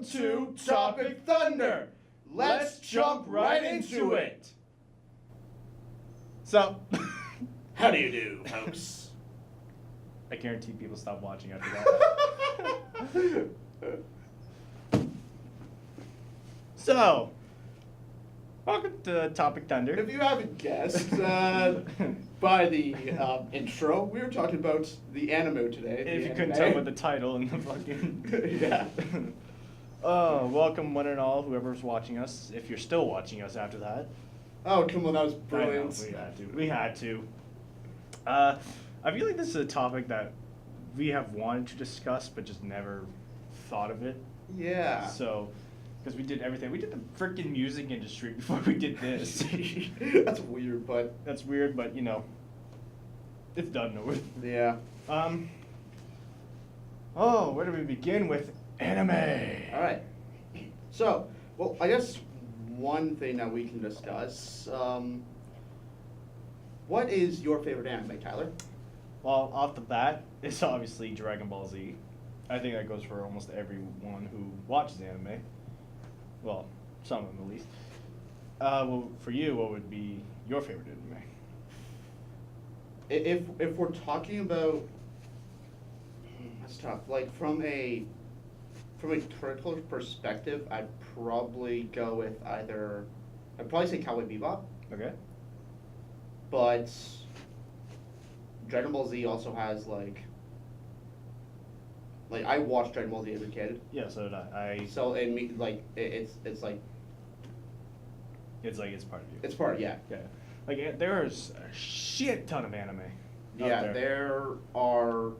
Welcome to Topic Thunder. Let's jump right into it. So, How do you do, folks? I guarantee people stop watching after that. So, welcome to Topic Thunder. If you haven't guessed by the intro, we were talking about the anime today. If the you couldn't anime. tell by the title and the fucking... Yeah. Welcome one and all, whoever's watching us, if you're still watching us after that. Oh, come on, that was I know, brilliant. we had to. I feel like this is a topic that we have wanted to discuss, but just never thought of it. Yeah. So, because we did everything. We did the freaking music industry before we did this. That's weird, but That's weird, but you know, it's done now. yeah. Oh, where do we begin with anime? All right. So, well, I guess one thing that we can discuss. What is your favorite anime, Tyler? Well, off the bat, it's obviously Dragon Ball Z. I think that goes for almost everyone who watches anime. Well, some of them at least. Well, for you, what would be your favorite anime? If we're talking about, that's tough. Like from a critical perspective, I'd probably go with I'd probably say Cowboy Bebop, Okay. but Dragon Ball Z also has like I watched Dragon Ball Z as a kid, Yeah, so did I. so it me like it's like It's like it's part of you. it's part yeah. Yeah. Like there's a shit ton of anime. out Yeah, there are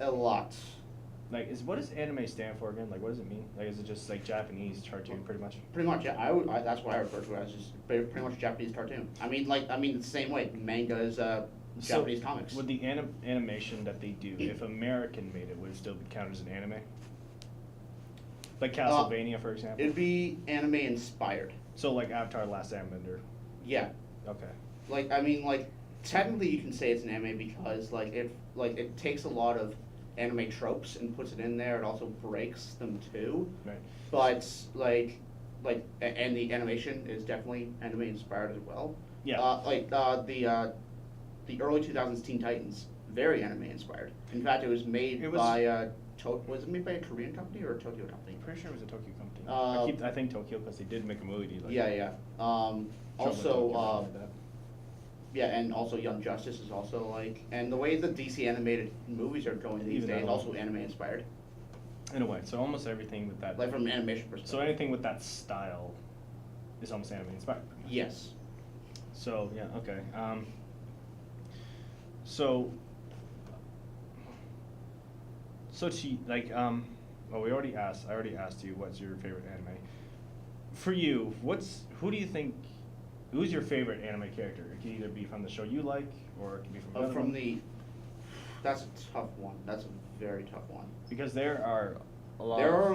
a lot. Like, what does anime stand for again? Like, what does it mean? Like, is it just like Japanese cartoon, pretty much? Pretty much, yeah. That's what I refer to it as, just pretty much Japanese cartoon. I mean, the same way manga is Japanese comics. Would the animation that they do, if American made it, would it still be counted as an anime? Like Castlevania, for example. It'd be anime inspired. So like Avatar: Last Airbender. Yeah. Okay. Technically you can say it's an anime because it takes a lot of anime tropes and puts it in there. It also breaks them too. Right. But and the animation is definitely anime inspired as well. Yeah. The early 2000s Teen Titans, very anime inspired. In fact, it was made It was- by was it made by a Korean company or a Tokyo company? Pretty sure it was a Tokyo company. I think Tokyo because they did make a movie. Like, Yeah. Trouble in Also, Tokyo, something like that. yeah, and also Young Justice is also and the way the DC animated movies are going these Even days, that also one. anime inspired. In a way, so almost everything with that. Like from an animation perspective. So anything with that style is almost anime inspired. pretty much. Yes. So yeah, okay. So well, I already asked you what's your favorite anime. For you, who do you think? Who's your favorite anime character? It can either be from the show you like, or it can be from another From one. that's a tough one. That's a very tough one. Because there are a lot. There are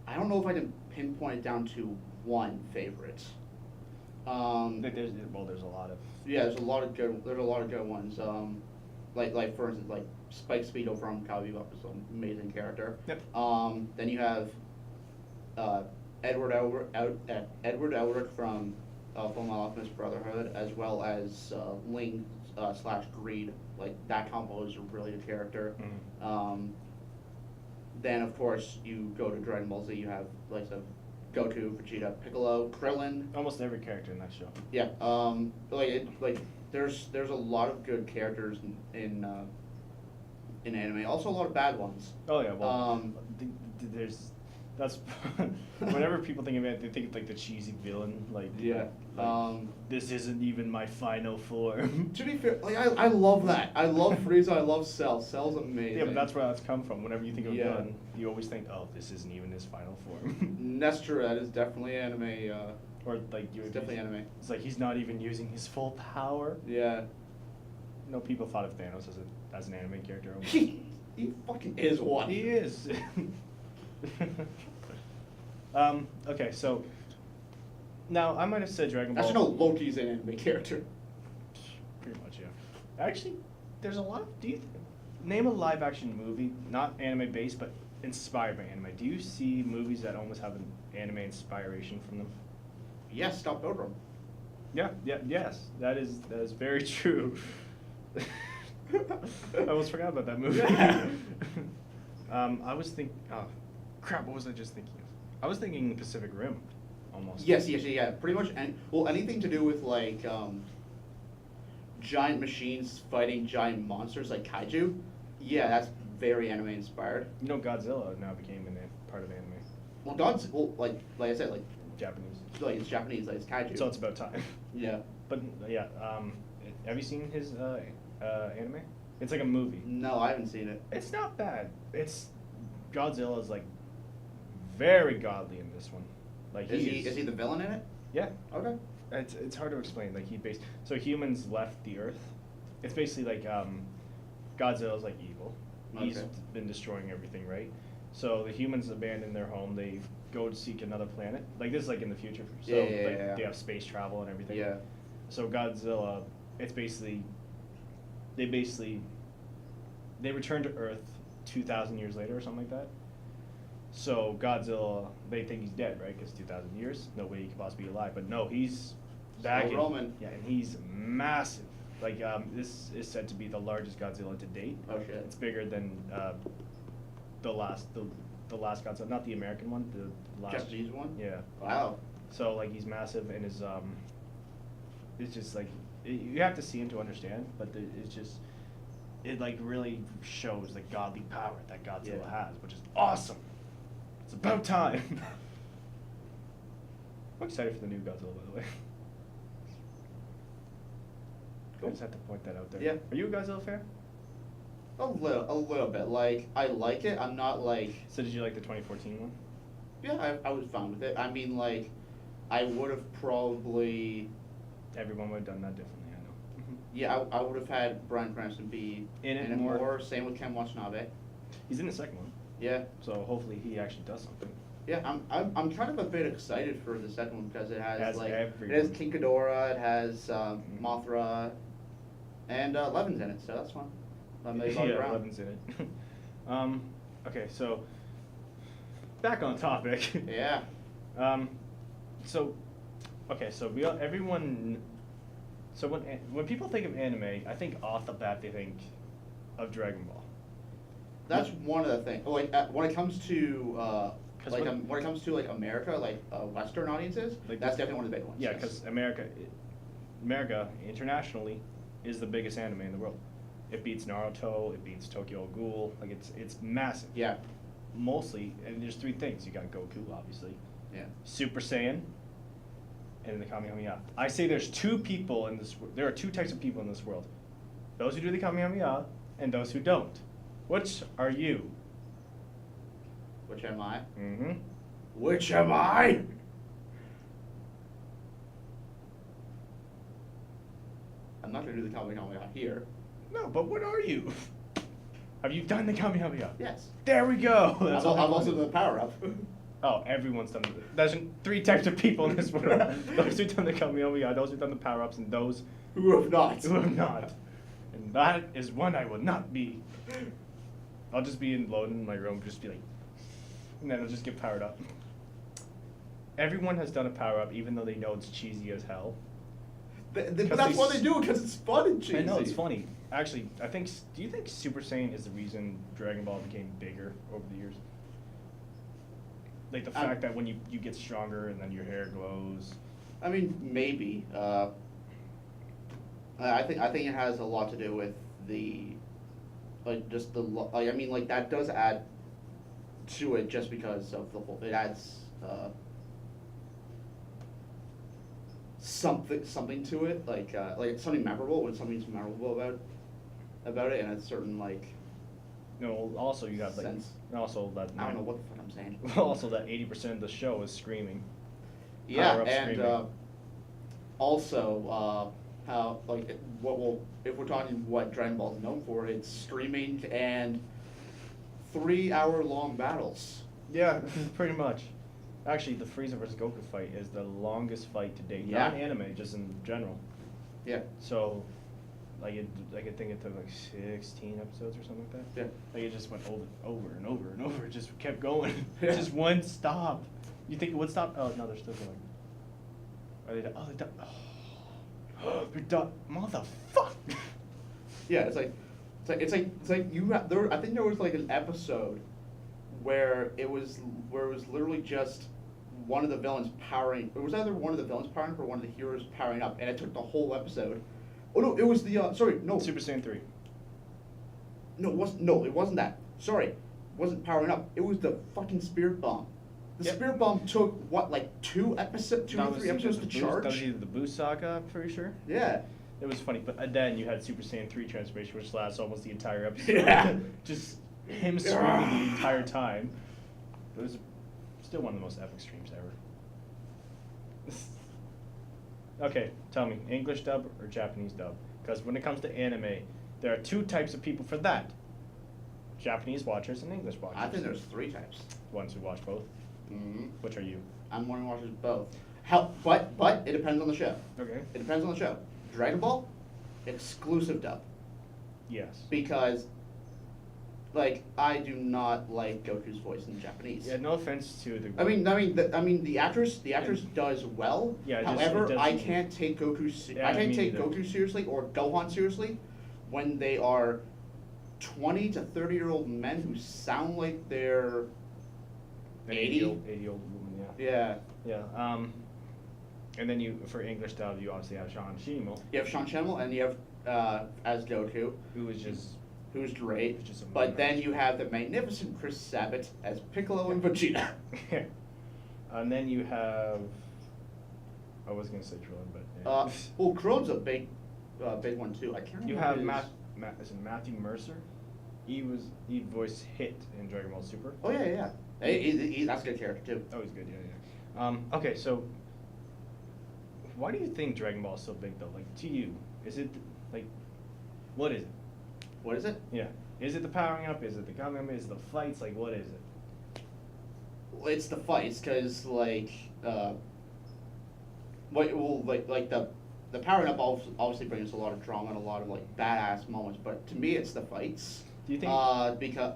I don't know if I can pinpoint it down to one favorite. There's a lot of. Yeah, there's a lot of good ones. Like for instance, like Spike Speedo from Cowboy Bebop is an amazing character. Yep. Then you have Edward Elric from Fullmetal Alchemist Brotherhood, as well as Ling / Greed. Like that combo is a really good character. Mhm. Then of course you go to Dragon Ball Z. You have the Goku, Vegeta, Piccolo, Krillin. Almost every character in that show. Yeah. There's a lot of good characters in anime. Also a lot of bad ones. Oh yeah, well, that's whenever people think of it, they think of like the cheesy villain, like Yeah. this isn't even my final form. To be fair, I love that. I love Frieza. I love Cell. Cell's amazing. Yeah, but that's where that's come from. Whenever you think of a Yeah. villain, you always think, oh, this isn't even his final form. That's true. That is definitely anime. Or like It's definitely anime. It's like he's not even using his full power. Yeah. No, people thought of Thanos as an anime character. He fucking is one. He is. Okay, so now I might have said Dragon Ball. Actually, no, Loki's an anime character. Pretty much, yeah. Actually, there's a lot. Do you Name a live action movie, not anime based, but inspired by anime. Do you see movies that almost have an anime inspiration from them? Yes, Scott Pilgrim. Yeah, yes. That is very true. I almost forgot about that movie. Yeah. I was oh, crap, what was I just thinking of? I was thinking Pacific Rim, almost. Yes, yeah. Pretty much, anything to do with like giant machines fighting giant monsters like kaiju. Yeah, that's very anime inspired. You know, Godzilla now became part of anime. Well, like I said, Japanese. like it's Japanese, like it's kaiju. So it's about time. Yeah. But yeah, have you seen his anime? It's like a movie. No, I haven't seen it. It's not bad. Godzilla is like very godly in this one. Like Is he the villain in it? Yeah. Okay. It's hard to explain. Like so humans left the Earth. It's basically like Godzilla's like evil. He's Okay. been destroying everything, right? So the humans abandon their home. They go to seek another planet. Like this is like in the future. So Yeah. they have space travel and everything. Yeah. So Godzilla, they return to Earth 2,000 years later or something like that. So Godzilla, they think he's dead, right? Because 2,000 years, no way he could possibly be alive. But no, he's back. Still roaming. Yeah, and he's massive. Like this is said to be the largest Godzilla to date. Oh shit. It's bigger than the last Godzilla, not the American one, the last Japanese one? Yeah. Wow. So like he's massive and is it's just like you have to see him to understand, but it like really shows the godly power that Godzilla Yeah. has, which is awesome. It's about time. I'm excited for the new Godzilla, by the way. Cool. I just had to point that out there. Yeah. Are you a Godzilla fan? A little bit. Like I like it. I'm not like. So did you like the 2014 one? Yeah, I was fine with it. I mean, like, I would have probably. Everyone would have done that differently, I know. Yeah, I would have had Bryan Cranston be In it more. Same with Ken Watanabe. He's in the second one, Yeah, so hopefully he actually does something. yeah. I'm kind of a bit excited for the second one because it has like everyone. it has King Ghidorah, it has Mothra, and Levin's in it, so that's fun. Yeah, Levin's in it. Okay, so back on topic. Yeah. So, okay, so everyone. So when people think of anime, I think off the bat they think of Dragon Ball. That's one of the things. Like when it comes to when when it comes to like America, like Western audiences, Like that's definitely one of the big ones. Yeah, yes. because America internationally is the biggest anime in the world. It beats Naruto. It beats Tokyo Ghoul. Like it's massive. Yeah. Mostly, and there's three things. You got Goku, obviously. Yeah. Super Saiyan, and the Kamehameha. I say there's two people in this. There are two types of people in this world: those who do the Kamehameha and those who don't. Which are you? Which am I? Mm-hmm. Which am I? I'm not gonna do the Kamehameha here. No, but what are you? Have you done the Kamehameha? Yes. There we go. That's I've all I also wanted. done the power up. Oh, everyone's done it. There's three types of people in this world. Those who've done the Kamehameha, those who've done the power-ups, and those Who have not? who have not. And that is one I will not be. I'll just be alone in my room, just be like, and then I'll just get powered up. Everyone has done a power-up, even though they know it's cheesy as hell. But 'Cause that's they why they do it, because it's fun and cheesy. I know, it's funny. Actually, do you think Super Saiyan is the reason Dragon Ball became bigger over the years? Like the fact that when you get stronger and then your hair glows. I mean, maybe. I think it has a lot to do with I mean, like that does add to it just because of the whole. It adds something to it, like something memorable when something's memorable about it, and a certain like. You know, also you got like, Sense. and also that. I don't know what the fuck I'm saying. Also, that 80% of the show is screaming. Yeah, Power-up and screaming. also how like if we're talking what Dragon Ball is known for, it's streaming and 3-hour-long battles. Yeah, pretty much. Actually, the Frieza vs. Goku fight is the longest fight to date. Yeah. Not in anime, just in general. Yeah. So, Like I think it took like 16 episodes or something like that. Yeah. Like it just went over and over and over. It just kept going. Yeah. It just wouldn't stop. You think it would stop? Oh no, they're still going. Are they done? Oh, they're done. Oh, they're done. Motherfuck. Yeah, it's like you there. I think there was like an episode where it was literally just one of the villains powering. It was either one of the villains powering up or one of the heroes powering up, and it took the whole episode. Oh no, it was the sorry, no. Super Saiyan 3. No, it wasn't. No, it wasn't that. Sorry, it wasn't powering up. It was the fucking spirit bomb. The Yep. spirit bomb took what, like 2 or 3 episodes to charge. That was either the Boost saga, I'm pretty sure. Yeah. It was funny, but then you had Super Saiyan 3 transformation, which lasts almost the entire episode. Yeah. Just him screaming the entire time. It was still one of the most epic streams ever. Okay, tell me, English dub or Japanese dub? Because when it comes to anime, there are 2 types of people for that. Japanese watchers and English watchers. I think there's 3 types. Ones who watch both. Mm-hmm. Which are you? I'm one who watches both. But it depends on the show. Okay. It depends on the show. Dragon Ball, exclusive dub. Yes. Because, like, I do not like Goku's voice in Japanese. Yeah, no offense to the... The actress does well. Yeah, it However, doesn't- I can't take Yeah, I can't me take neither. Goku seriously or Gohan seriously when they are 20 to 30-year-old men who sound like they're An 80. 80-year-old woman, yeah. Yeah. Yeah. And then you, for English dub, you obviously have Sean Shimo, You have Sean Chemmel and you have as Goku, who is just... who's great. Which is a But then monarch. you have the magnificent Chris Sabat as Piccolo and Vegeta. And then you have... I was going to say Trillian, but... yeah. Well, Krone's a big one too. I can't remember. You have his- is it Matthew Mercer? He voiced Hit in Dragon Ball Super. Oh yeah. That's a good character too. Oh, he's good, yeah. Okay, so... Why do you think Dragon Ball is so big, though? Like, to you, is it, like... What is it? What is it? Yeah. Is it the powering up? Is it the Gundam? Is it the fights? Like, what is it? Well, it's the fights, cause like the powering up obviously brings a lot of drama and a lot of like badass moments. But to me, it's the fights. Do you think...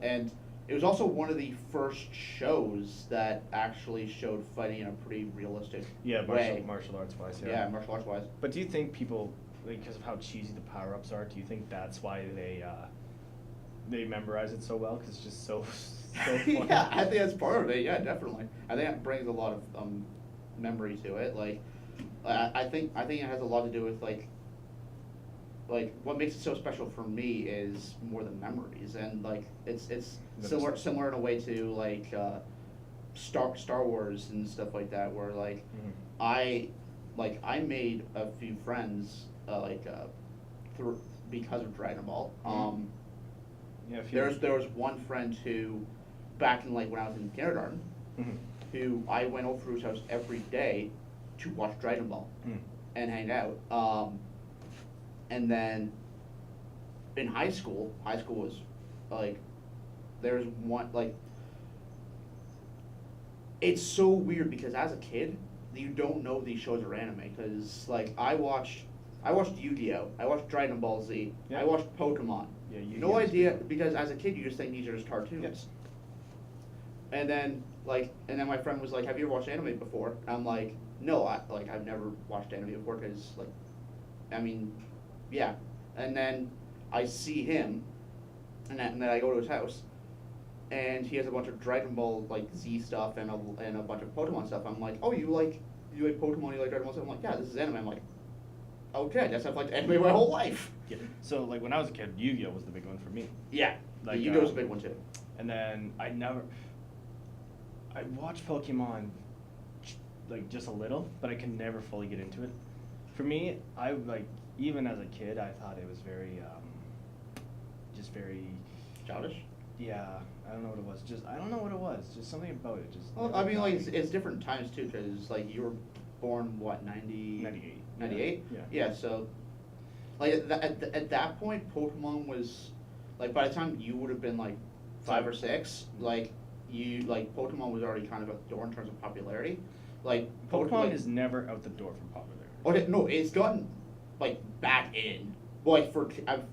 And it was also one of the first shows that actually showed fighting in a pretty realistic Yeah, way. martial arts wise, Yeah, martial arts wise. But do you think people, like, because of how cheesy the power ups are, do you think that's why they memorize it so well? Because it's just so funny. Yeah, I think that's part of it. Yeah, definitely. I think it brings a lot of memory to it. Like, I think it has a lot to do with like what makes it so special for me is more the memories, and like it's similar in a way to like Star Wars and stuff like that, where like Mhm. I made a few friends because of Dragon Ball. Mhm. Yeah, if you... There was one friend who, back in like when I was in kindergarten, Mhm. who I went over to his house every day to watch Dragon Ball Mm. and hang out. And then in high school was like, there's one like, it's so weird because as a kid, you don't know these shows are anime because like I watched Yu-Gi-Oh, I watched Dragon Ball Z, Yeah. I watched Pokemon. Yeah, Yu-Gi-Oh No is idea good. because as a kid you just think these are just cartoons. Yes. And then my friend was like, "Have you ever watched anime before?" And I'm like, "No, I've never watched anime before because like, I mean, yeah." And then I see him, and then I go to his house, and he has a bunch of Dragon Ball like Z stuff and a bunch of Pokemon stuff. I'm like, "Oh, you like Pokemon? You like Dragon Ball stuff?" I'm like, "Yeah, this is anime." I'm like, "Okay, I guess I've liked anime my whole life." Yeah. So, like, when I was a kid, Yu-Gi-Oh was the big one for me. Yeah, Like, Yu-Gi-Oh's a big one too. And then I watched Pokemon, like, just a little, but I could never fully get into it. For me, even as a kid, I thought it was very, just very... Childish. Yeah, I don't know what it was. I don't know what it was. Just something about it. Just. Well, never I mean, got like me. it's different times too, because like you were born what 98. 98? Yeah. Yeah. So, like at that point, Pokemon was like by the time you would have been like 5 or 6, like Pokemon was already kind of at the door in terms of popularity. Like Pokemon is never out the door from popularity. Okay, no, it's gotten like back in. well, like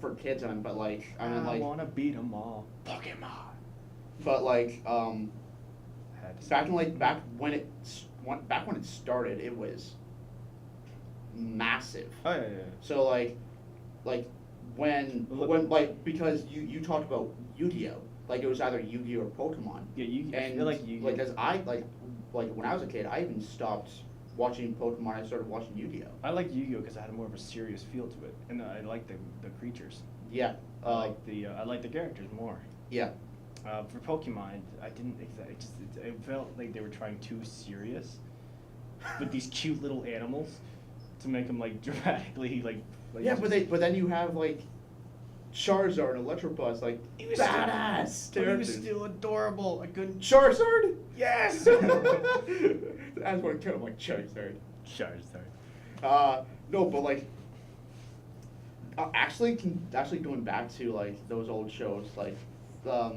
for kids, but like I mean like, wanna beat 'em all. Pokemon. but like Had to back in say- like back when it started, it was massive. Oh yeah, yeah. So like when like because you talked about Yu-Gi-Oh, like it was either Yu-Gi-Oh or Pokemon. Yeah, you. I And feel like you. like as I like when I was a kid, I even stopped watching Pokemon. I started watching Yu-Gi-Oh. I like Yu-Gi-Oh because it had more of a serious feel to it, and I like the creatures. Yeah. I like the characters more. Yeah. For Pokemon, I didn't. It felt like they were trying too serious with these cute little animals to make them like dramatically like. Yeah, but then you have like Charizard and Electabuzz, like He was badass Still, but he was characters. still adorable. A good Charizard? yes. That's what I kind of like Charizard. Charizard. No, but like, actually going back to like those old shows, like, a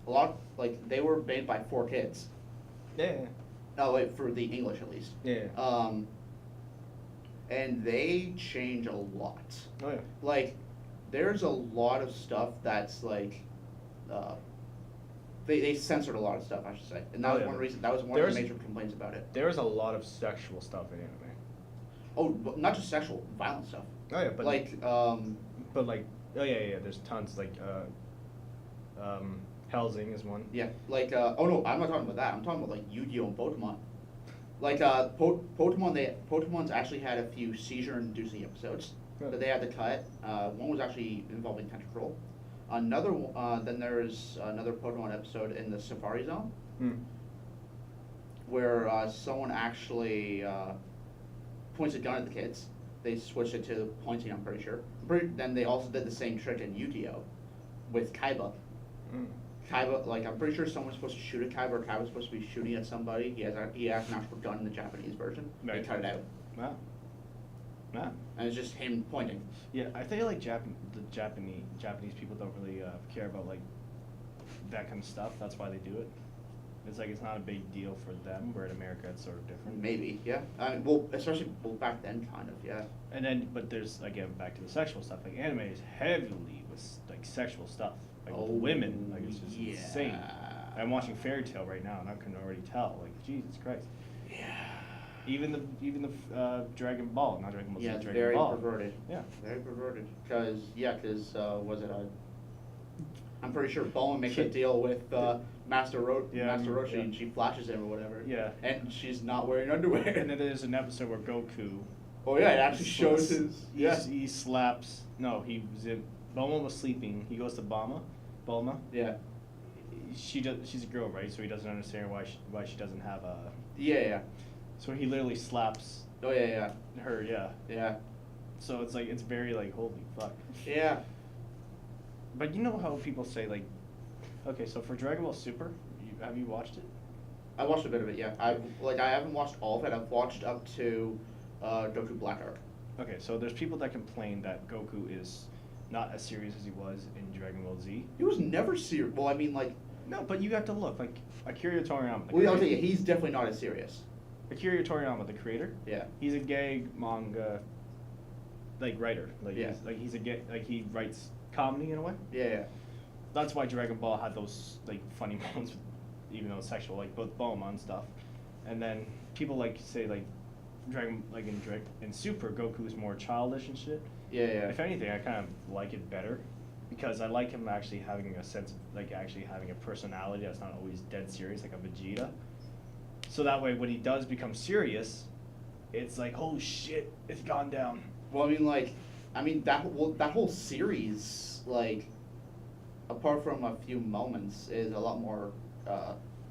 lot like they were made by 4Kids. Yeah. Oh, wait, for the English at least. Yeah. And they change a lot. Oh yeah. Like, there's a lot of stuff that's like, they censored a lot of stuff, I should say, and that Oh, was yeah. one reason. That was one of There's- the major complaints about it. There was a lot of sexual stuff in anime. Oh, but not just sexual, violent stuff. Oh yeah, but Like, but like oh yeah. There's tons like Helsing is one. yeah, like, oh no, I'm not talking about that. I'm talking about like Yu-Gi-Oh and Pokemon. Like, Pokemon's actually had a few seizure-inducing episodes Really? that they had to cut. One was actually involving Tentacruel. Then there's another Pokemon episode in the Safari Zone Hmm. where someone actually points a gun at the kids. They switched it to pointing, I'm pretty sure. Then they also did the same trick in Yu-Gi-Oh with Kaiba. Mm. Kaiba, like, I'm pretty sure someone's supposed to shoot at Kaiba, or Kaiba's supposed to be shooting at somebody. He has an actual gun in the Japanese version. They Right. cut it out. Wow. Wow. And it's just him pointing. Yeah, I feel like the Japanese people don't really care about like that kind of stuff. That's why they do it. It's like it's not a big deal for them. Where in America, it's sort of different. Maybe, yeah. I mean, well, especially back then, kind of, yeah. And then, but there's again back to the sexual stuff. Like anime is heavily with like sexual stuff. Like with women, like it's just insane. yeah. I'm watching Fairy Tail right now, and I can already tell. Like Jesus Christ. Yeah. Even the Dragon Ball, not Dragon Ball. Yeah, it's Dragon very Ball. perverted. Yeah. Very perverted. Cause was it I'm pretty sure Bulma makes a deal with Master Roshi, yeah. and she flashes him or whatever. Yeah. And she's not wearing underwear. And then there's an episode where Goku. Oh yeah, it actually shows slaps- his. Yeah. He slaps. No, he was in. Bulma was sleeping. He goes to Bulma. Yeah. She's a girl, right? So he doesn't understand why she doesn't have a. Yeah, yeah. So he literally slaps Oh yeah, her. Yeah. yeah. So it's like it's very like holy fuck. Yeah. But you know how people say like, okay, so for Dragon Ball Super, have you watched it? I watched a bit of it, yeah. I haven't watched all of it. I've watched up to Goku Black Arc. Okay, so there's people that complain that Goku is not as serious as he was in Dragon Ball Z. He was never serious. Well, I mean, like, No, but you have to look like Akira Toriyama. The well, I'll creator- tell you, he's definitely not as serious. Akira Toriyama, the creator. Yeah. He's a gag manga, like writer. Like Yeah. he's a gay, like he writes comedy in a way. Yeah, yeah. That's why Dragon Ball had those like funny moments, even though it's sexual, like both Bulma and stuff. And then people like say like Dragon like in Super, Goku's more childish and shit. Yeah, yeah. If anything, I kind of like it better because I like him actually having a sense of like actually having a personality that's not always dead serious like a Vegeta. So that way, when he does become serious, it's like, oh shit, it's gone down. Well, I mean that whole series, like, apart from a few moments, is a lot more,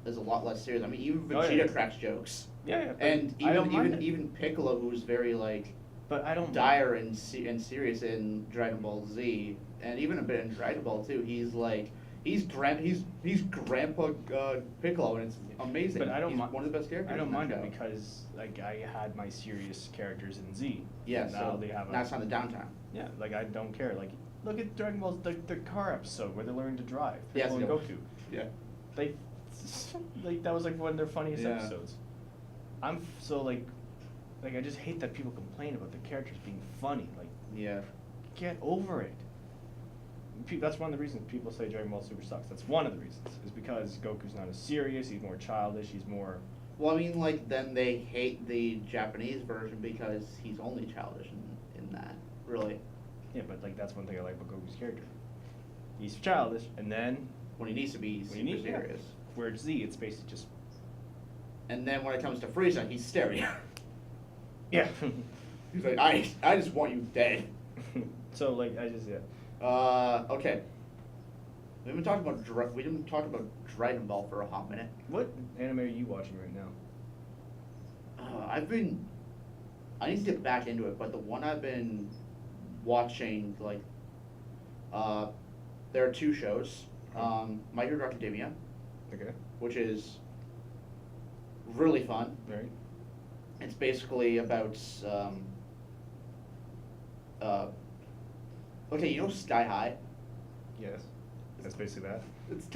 is a lot less serious. I mean, even Oh, Vegeta yeah. cracks jokes, Yeah, but and I don't mind even it. even Piccolo, who's very like But I don't dire and serious in Dragon Ball Z, and even a bit in Dragon Ball too. He's like he's Grandpa Piccolo, and it's amazing. But I don't he's mind. one of the best characters. I don't in that mind show. it because like I had my serious characters in Z. Yeah, Now so they have now it's on the downtime. Yeah, like I don't care. Like look at Dragon Ball, the car episode where they learn to drive. Yeah, Piccolo and so- Goku. Yeah. They like that was like one of their funniest Yeah. episodes. I'm so like I just hate that people complain about the characters being funny. Like Yeah. get over it. That's one of the reasons people say Dragon Ball Super sucks. That's one of the reasons, is because Goku's not as serious, he's more childish, he's more... Well, I mean, like, then they hate the Japanese version because he's only childish in that, really. Yeah, but, like, that's one thing I like about Goku's character. He's childish, and then... When he needs to be, he's when he super needs, serious. yeah. Where it's Z, it's basically just... And then when it comes to Frieza, he's scary. Yeah. He's like, I just want you dead. So, like, I just, yeah. Okay. We didn't talk about Dragon Ball for a hot minute. What anime are you watching right now? I need to get back into it, but the one I've been watching, like, there are two shows. My Hero Academia, Okay. which is really fun. Right. It's basically about, okay, you know Sky High? Yes. That's basically that.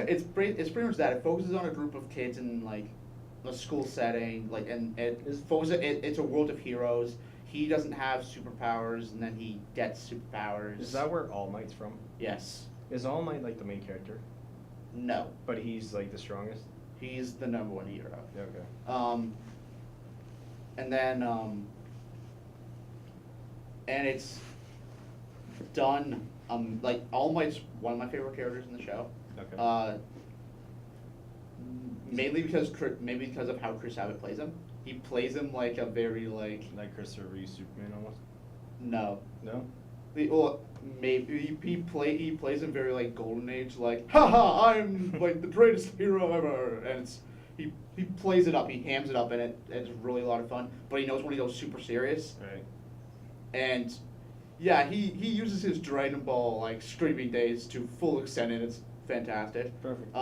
It's pretty much that. It focuses on a group of kids in like a school setting, like, and it's a world of heroes. He doesn't have superpowers, and then he gets superpowers. Is that where All Might's from? Yes. Is All Might like the main character? No. But he's like the strongest? He's the #1 hero. Okay. And then and it's done. Like, All Might's one of my favorite characters in the show. Okay. Mainly because of how Chris Abbott plays him. He plays him like a very like Christopher Reeve Superman almost? no. No? Well, maybe he plays him very like Golden Age, like, haha, I'm like the greatest hero ever, and he plays it up, he hams it up, and it's really a lot of fun. But he knows when he goes super serious. Right. And yeah, he uses his Dragon Ball like streaming days to full extent, and it's fantastic. Perfect.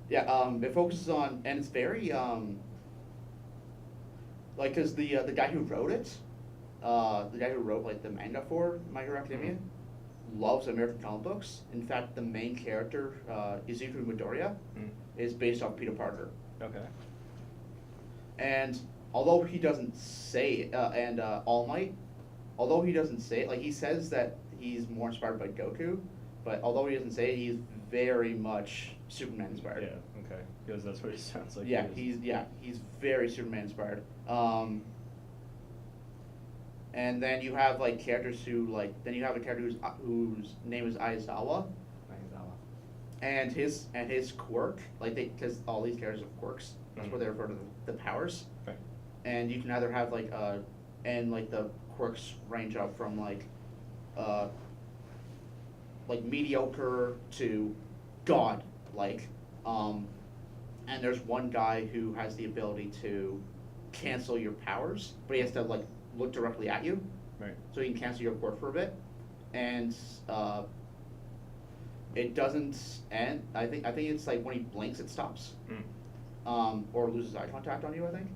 It focuses on, and it's very like, cause the guy who wrote it, the guy who wrote like the manga for My Hero Academia, loves American comic books. In fact, the main character, Izuku Midoriya, is based off Peter Parker. Okay. And although he doesn't say it, All Might, although he doesn't say it, like, he says that he's more inspired by Goku, but although he doesn't say it, he's very much Superman inspired. Yeah, okay. Because that's what he sounds like. Yeah, he is. he's very Superman inspired. And then you have like characters who then you have a character whose name is Aizawa, and his quirk, like, because all these characters have quirks. That's what they refer to the powers. Right. And you can either have and like the quirks range up from like mediocre to god, like, and there's one guy who has the ability to cancel your powers, but he has to like look directly at you. Right. So he can cancel your quirk for a bit, and it doesn't end. I think it's like when he blinks, it stops, or loses eye contact on you, I think.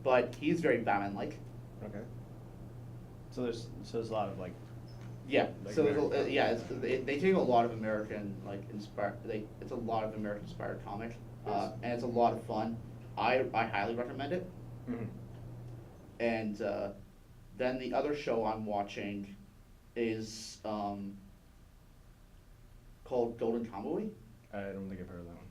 But he's very Batman-like. Okay. So there's a lot of like. Yeah. Like So American. they take a lot of American it's a lot of American inspired comic, and it's a lot of fun. I highly recommend it. Mm-hmm. And then the other show I'm watching is called Golden Kamuy. I don't think I've heard of that one.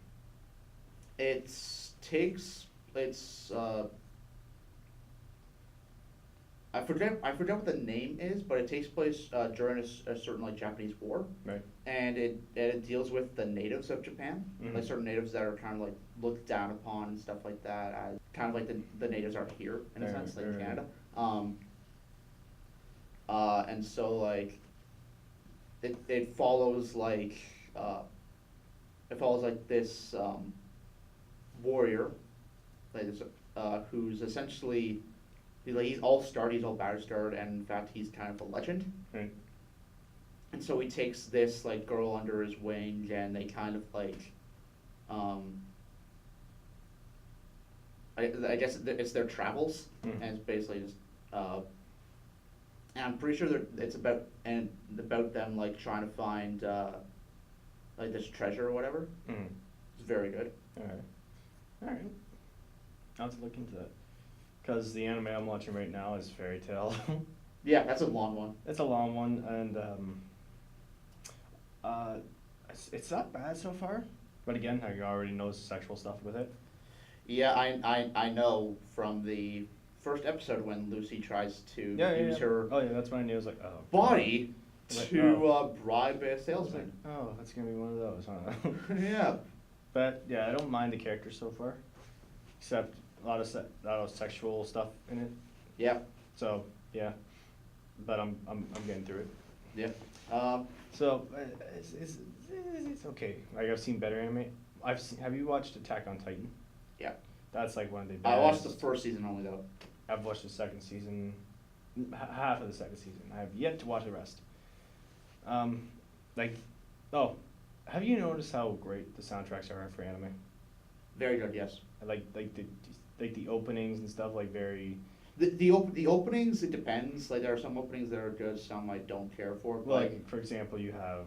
I forget what the name is, but it takes place during a certain like Japanese war, Right. and it deals with the natives of Japan, like certain natives that are kind of like looked down upon and stuff like that, as kind of like the natives are here in a sense, like in Canada. And so like it follows like this warrior, like this, who's essentially he's all starred, he's all battered starred, and in fact he's kind of a legend. Right. And so he takes this like girl under his wing, and they kind of like, I guess it's their travels, and it's basically just, and I'm pretty sure it's about them like trying to find like this treasure or whatever. It's very good. All right. I'll have to look into that. Because the anime I'm watching right now is Fairy Tail. Yeah, that's a long one. It's a long one, and uh, it's not bad so far. But again, I already know sexual stuff with it. Yeah, I know from the first episode when Lucy tries to Yeah, yeah, use yeah. her Oh yeah, that's when I knew. I was like, oh. body I was like, to oh. bribe a I was like, salesman. oh, that's gonna be one of those, huh? Yeah. But yeah, I don't mind the character so far, except a lot of sexual stuff in it. Yeah. So yeah, but I'm getting through it. Yeah. Um, So it's okay. Like I've seen better anime. Have you watched Attack on Titan? yeah. That's like one of the best. I watched the first season only though. I've watched the second season, half of the second season. I have yet to watch the rest. Like, oh, have you noticed how great the soundtracks are for anime? Very good. Yes. Like the openings and stuff, like very. The openings, it depends. Like there are some openings that are good, some I don't care for. But Like, for example, you have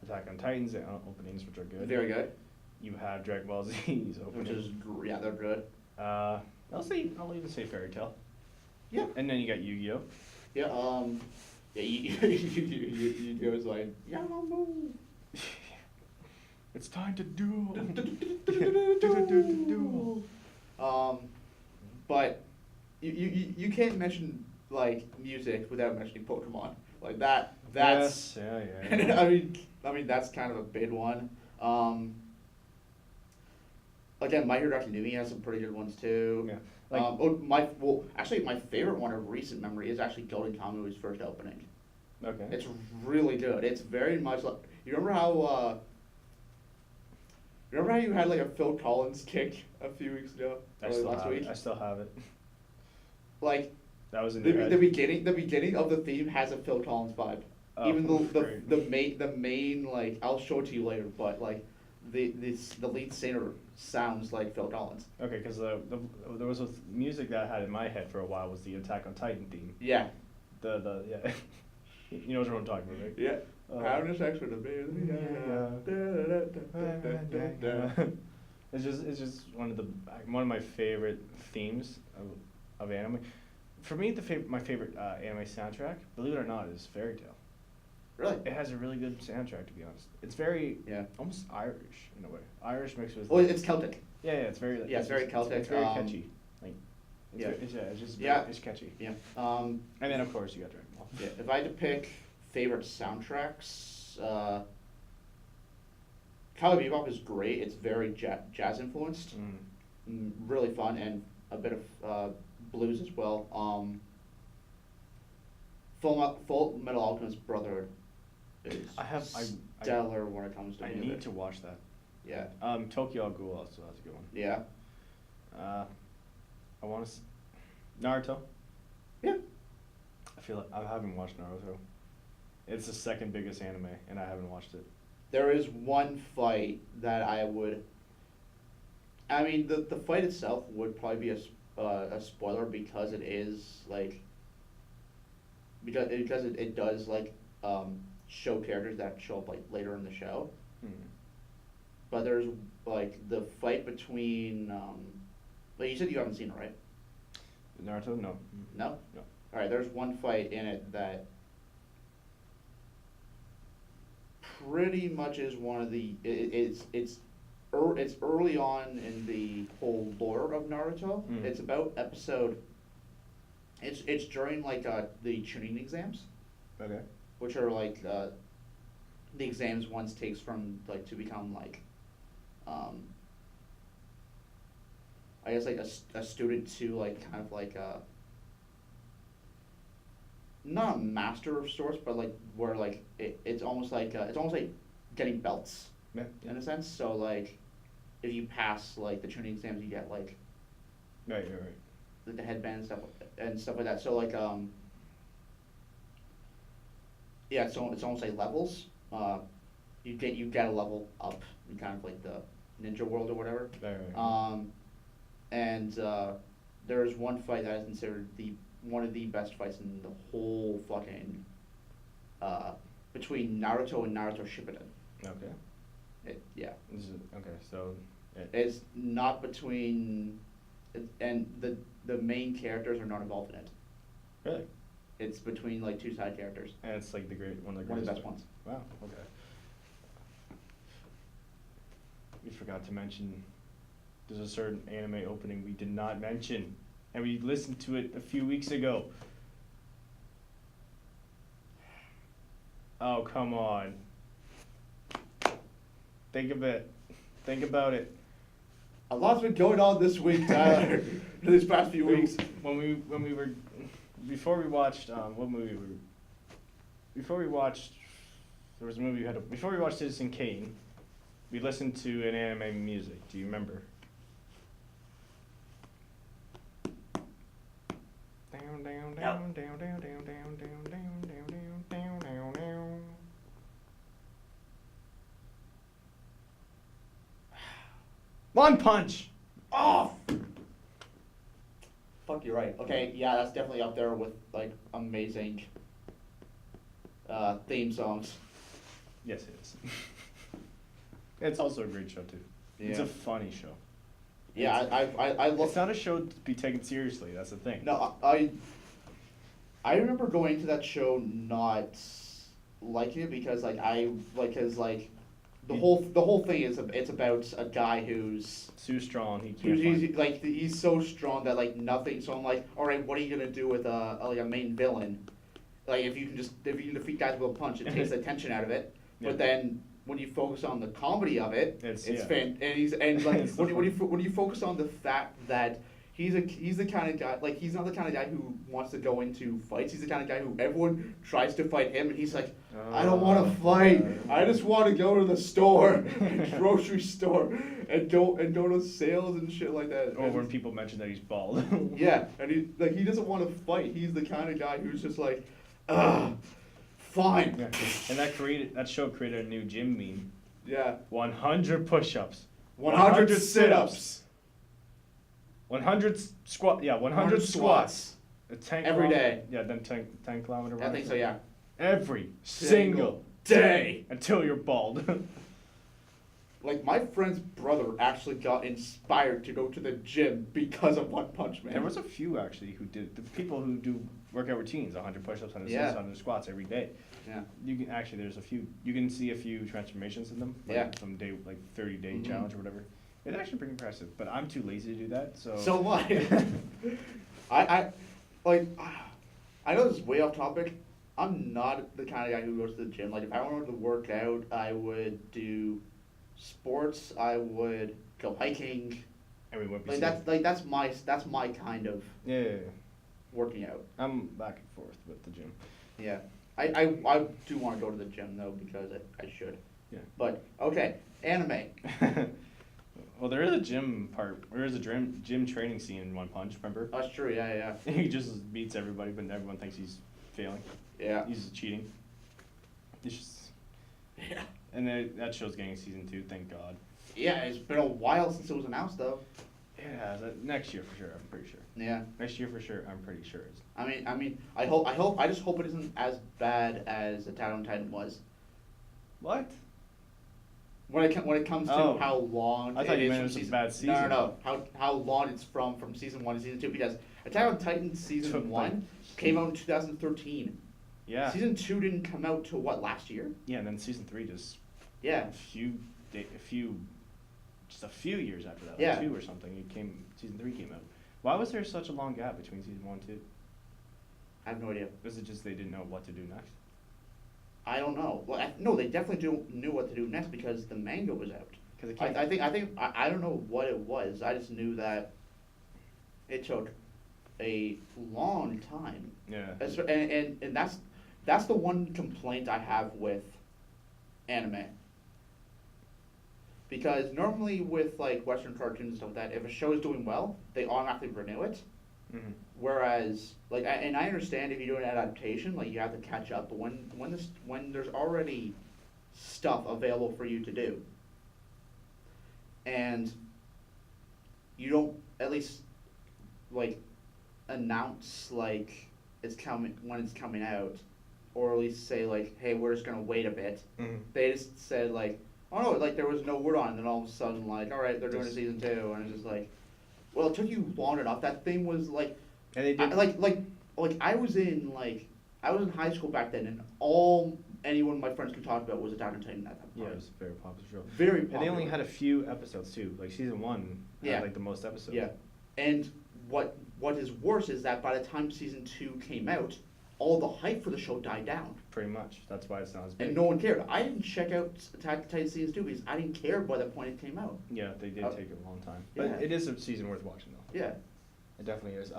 Attack on Titan's openings, which are good. very good. You have Dragon Ball Z's openings. Which is yeah, they're good. I'll even say Fairy Tale. Yeah. And then you got Yu-Gi-Oh. Yeah. Yeah. You was like Yamamoo. It's time to duel. But you can't mention like music without mentioning Pokemon. Like that. That's. Yes, yeah. I mean that's kind of a big one. Again, My Hero Academia has some pretty good ones too. Yeah. Like, actually, my favorite one of recent memory is actually Golden Kamui's first opening. okay. It's really good. It's very much like you remember how. Remember how you had like a Phil Collins kick a few weeks ago, last week? I still have it. Like That was in the, your head. the beginning of the theme has a Phil Collins vibe. Oh, Even though great. the main like I'll show it to you later, but like the lead singer sounds like Phil Collins. Okay, because there was music that I had in my head for a while was the Attack on Titan theme. Yeah. The yeah. You know what I'm talking about, right? Yeah. Having sex with a Yeah. It's just one of my favorite themes of anime. For me, my favorite anime soundtrack, believe it or not, is Fairy Tale. Really? It has a really good soundtrack, to be honest. It's very Yeah. almost Irish in a way. Irish mixed with. Well, it's Celtic. Yeah, it's very. Yeah, it's very Celtic, It's very catchy. Like. yeah. It's just. Yeah. It's catchy. Yeah. And then of course you got Dragon Ball. Yeah. If I had to pick favorite soundtracks, Cowboy Bebop is great. It's very jazz influenced. Really fun and a bit of blues as well. Full Metal Alchemist Brotherhood is stellar when it comes to I music. need to watch that. Yeah. Tokyo Ghoul also has a good one. Yeah. I want to. Naruto. Yeah. I feel like I haven't watched Naruto. It's the second biggest anime, and I haven't watched it. There is one fight that I would. I mean, the fight itself would probably be a spoiler because it is like. Because it does like show characters that show up like later in the show. But there's like the fight between. But you said you haven't seen it, right? Naruto, no. No. No. All right. There's one fight in it that pretty much is one of the. It's early on in the whole lore of Naruto. It's about episode. It's during like the Chunin exams. Okay. Which are like the exams one takes from like to become like I guess like a student to like kind of like not a master of sorts, but like where like it's almost like getting belts Yeah. in a sense. So like if you pass like the tuning exams, you get like Right. the headband and stuff like that. So like yeah, so it's almost like levels. You get a level up in kind of like the ninja world or whatever. Right. And there's one fight that is considered one of the best fights in the whole fucking between Naruto and Naruto Shippuden. Okay. Yeah. Okay. So. It's not between, and the main characters are not involved in it. Really? It's between like two side characters. And it's like one of the One of the greatest. best ones. Wow. Okay. We forgot to mention. There's a certain anime opening we did not mention, and we listened to it a few weeks ago. Oh, come on. Think of it. Think about it. A lot's been going on this week, Tyler. These past few weeks. When we were before we watched what movie we before we watched there was a movie we had before we watched Citizen Kane, we listened to an anime music. Do you remember? Down down down down down down down down down down down down down. One Punch. Oh! Fuck, you're right. Okay, yeah, that's definitely up there with, like, amazing theme songs. Yes, it is. It's also a great show too. It's Yeah. a funny show. Yeah, I love... It's not a show to be taken seriously. That's the thing. No, I remember going to that show not liking it because, like, the whole thing is, it's about a guy who's... Too strong. He can't. he's so strong that like nothing. So I'm like, all right, what are you gonna do with like a main villain? Like if you can defeat guys with a punch, it takes the tension out of it. Yeah. But then when you focus on the comedy of it, It's- it's yeah. and like It's the when you focus on the fact that he's the kind of guy, like he's not the kind of guy who wants to go into fights. He's the kind of guy who everyone tries to fight him, and he's like, I don't want to fight. I just want to go to the store, grocery store, and go to sales and shit like that. Or And- when people mention that he's bald. yeah, and he doesn't want to fight. He's the kind of guy who's just like, fine. Yeah. And that show created a new gym meme. Yeah. 100 push-ups. 100 sit-ups. 100 squat. Yeah, 100 squats. A 10 Every day. Yeah, then 10 kilometer run. I think so. Yeah. Every single day until you're bald. Like my friend's brother actually got inspired to go to the gym because of One Punch Man. There was a few actually who did. The people who do workout routines, 100 push-ups, 100 Yeah. sits, 100 squats every day. Yeah. You can actually, there's a few. You can see a few transformations in them. Like Yeah. Some day, like 30-day Mhm. challenge or whatever. It's actually pretty impressive. But I'm too lazy to do that. So. So what? I like. I know this is way off topic. I'm not the kind of guy who goes to the gym. Like if I wanted to work out, I would do sports. I would go hiking. And we won't be. Like that's my kind of Yeah, yeah, yeah. working out. I'm back and forth with the gym. Yeah. I do want to go to the gym though because I should. Yeah. But okay, anime. Well, there is a gym part. There is a gym training scene in One Punch. Remember? That's true. Yeah. He just beats everybody, but everyone thinks he's failing. Yeah. He's cheating. It's just, Yeah. and that show's getting a season 2. Thank God. Yeah. It's been a while since it was announced though. Yeah, next year for sure. I'm pretty sure. Yeah. Next year for sure. I'm pretty sure. It's, I just hope it isn't as bad as Attack on Titan was. what? When it comes to Oh. how long I thought you is meant from it was a season. bad season. No. How long it's from season 1 to season 2 because Attack on Titan Took, season like- 1 came out in 2013. Yeah. Season 2 didn't come out till what, last year? Yeah, and then season 3 just Yeah. just a few years after that, like Yeah. 2 or something. Season 3 came out. Why was there such a long gap between season 1 and 2? I have no idea. Was it just they didn't know what to do next? I don't know. Well, no, they definitely knew what to do next because the manga was out. Because it came. I don't know what it was. I just knew that it took a long time. Yeah. And that's the one complaint I have with anime. Because normally with like Western cartoons and stuff like that, if a show is doing well, they automatically renew it. Mm-hmm. Whereas, like, and I understand if you do an adaptation, like you have to catch up. But when there's already stuff available for you to do, and you don't at least like announce like it's coming when it's coming out, or at least say like, hey, we're just gonna wait a bit. Mm-hmm. They just said like, oh no, like there was no word on it, and then all of a sudden like, all right, they're doing a Just- season 2, and it's just like, well, it took you long enough. That thing was like, And they did. like like I was in high school back then, and anyone my friends could talk about was Attack on Titan at that Yeah, point. it was a very popular show. Very And popular. they only had a few episodes too. Like season 1 Yeah. had like the most episodes. Yeah, and what is worse is that by the time season 2 came out, all the hype for the show died down, Pretty much. That's why it's not as big. and no one cared. I didn't check out Attack on Titan season 2 because I didn't care by the point it came out. Yeah, they did Oh. take a long time. But Yeah. it is a season worth watching though. Yeah, It definitely is.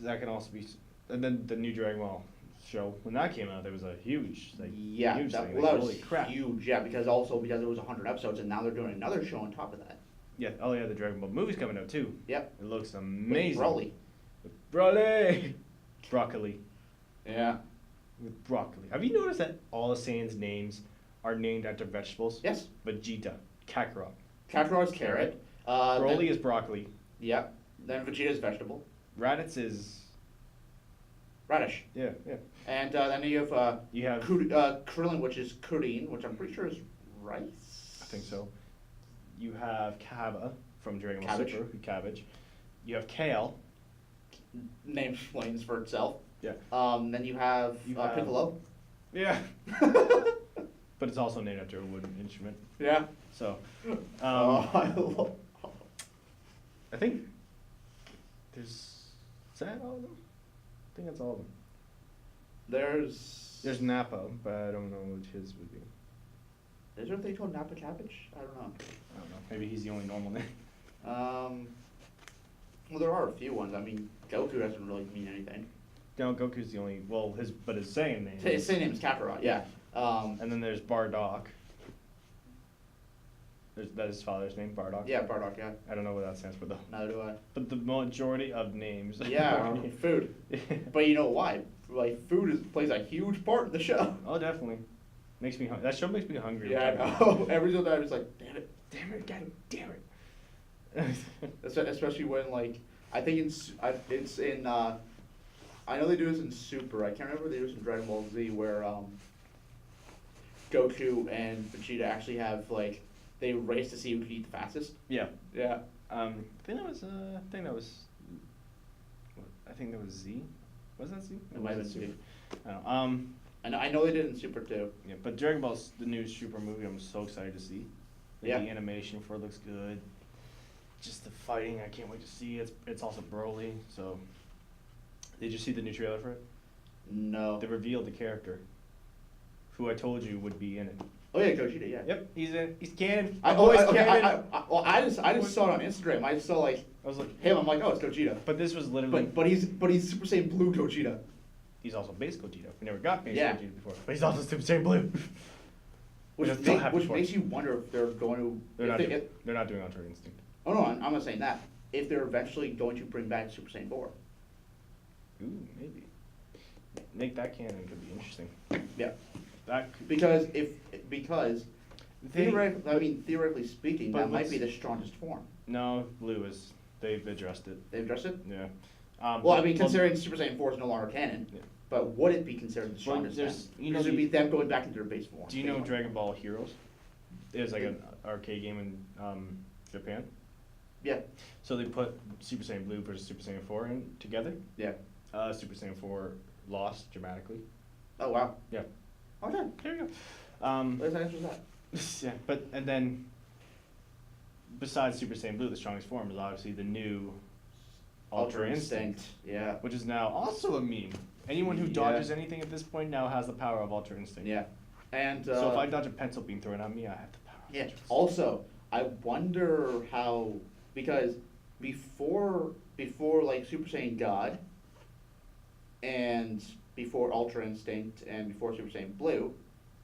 That can also be, and then the new Dragon Ball show when that came out, there was a huge, yeah, huge that, thing. well, Like, that holy was crap! huge. Yeah, because it was 100 episodes, and now they're doing another show on top of that. Yeah. Oh yeah, the Dragon Ball movie's coming out too. Yep, It looks with amazing. Broly. With Broly. Broccoli. Yeah. With broccoli. Have you noticed that all the Saiyans' names are named after vegetables? Yes. Vegeta, Kakarot. Kakarot's carrot. Broly Then, is broccoli. Yep. Then Vegeta's vegetable. Raditz is Radish. yeah. And then you have You have Krillin, which is Kureen, which I'm pretty sure is rice. I think so. You have Kaba from Dragon Ball Cabbage. Super, Cabbage. You have Kale. Name explains for itself. Yeah. Then you have, You have- Piccolo. Yeah. But it's also named after a wooden instrument. Yeah. So, I love. I think is that all of them? I think that's all of them. There's. There's Nappa, but I don't know which his would be. Is there a thing called Napa Cabbage? I don't know. I don't know. Maybe he's the only normal name. Well, there are a few ones. I mean, Goku doesn't really mean anything. No, Goku's the only. Well, his Saiyan name. His same name is Kakarot. Yeah. And then there's Bardock. That is his father's name, Bardock. Yeah, Bardock. Yeah. I don't know what that stands for though. Neither do I. But the majority of names. Yeah, food. But you know why? Like, plays a huge part in the show. Oh, definitely. Makes me that show makes me hungry. Yeah, I know. Every single time, I'm just like, damn it. Damn it, God damn it. Especially when, like, I think it's in, I know they do this in Super. I can't remember if they do this in Dragon Ball Z, where Goku and Vegeta actually have, like, they race to see who can eat the fastest. Yeah. Yeah. I think that was I think that was Z. Was that Z? It might have been Super. Z. I don't know. I know they did it in Super too. Yeah, but Dragon Ball's the new Super movie. I'm so excited to see. Like, Yeah. the animation for it looks good. Just the fighting, I can't wait to see. It's also Broly. So, did you see the new trailer for it? No. They revealed the character, who I told you would be in it. Oh yeah, Gogeta, yeah. Yep, he's in. He's canon. I, My oh, boy's okay, canon. I just saw it on Instagram. I just saw like I was like, him. I'm like, oh, it's Gogeta. but this was literally. But he's Super Saiyan Blue Gogeta. He's also base Gogeta. We never got base Yeah. Gogeta before. But he's also Super Saiyan Blue. Which, That's not happened which before. makes you wonder if they're going to. They're if not. they, They're not doing Ultra Instinct. oh no, I'm not saying that. If they're eventually going to bring back Super Saiyan 4. Ooh, maybe. Make that canon could be interesting. Yeah. That could, Because They- theoretically speaking, But that might what's- be the strongest form. no, Blue is. They've addressed it. They've addressed it. Yeah. Well, I mean, considering Super Saiyan 4 is no longer canon, Yeah. but would it be considered the Well, strongest? there's- then? you know Because it'd be the- them going back into their base form. Do you know Dragon Ball Heroes? It's like an arcade game in Japan. Yeah. So they put Super Saiyan Blue versus Super Saiyan 4 in together. Yeah. Super Saiyan 4 lost dramatically. Oh wow. Yeah. Okay. There you go. Let's answer that. Yeah, but and then besides Super Saiyan Blue, the strongest form is obviously the new Ultra Instinct, Yeah. which is now also a meme. Anyone who Yeah. dodges anything at this point now has the power of Ultra Instinct. Yeah. And So if I dodge a pencil being thrown at me, I have the power. Of yeah. Ultra Instinct. Also, I wonder how, because before like Super Saiyan God and before Ultra Instinct and before Super Saiyan Blue,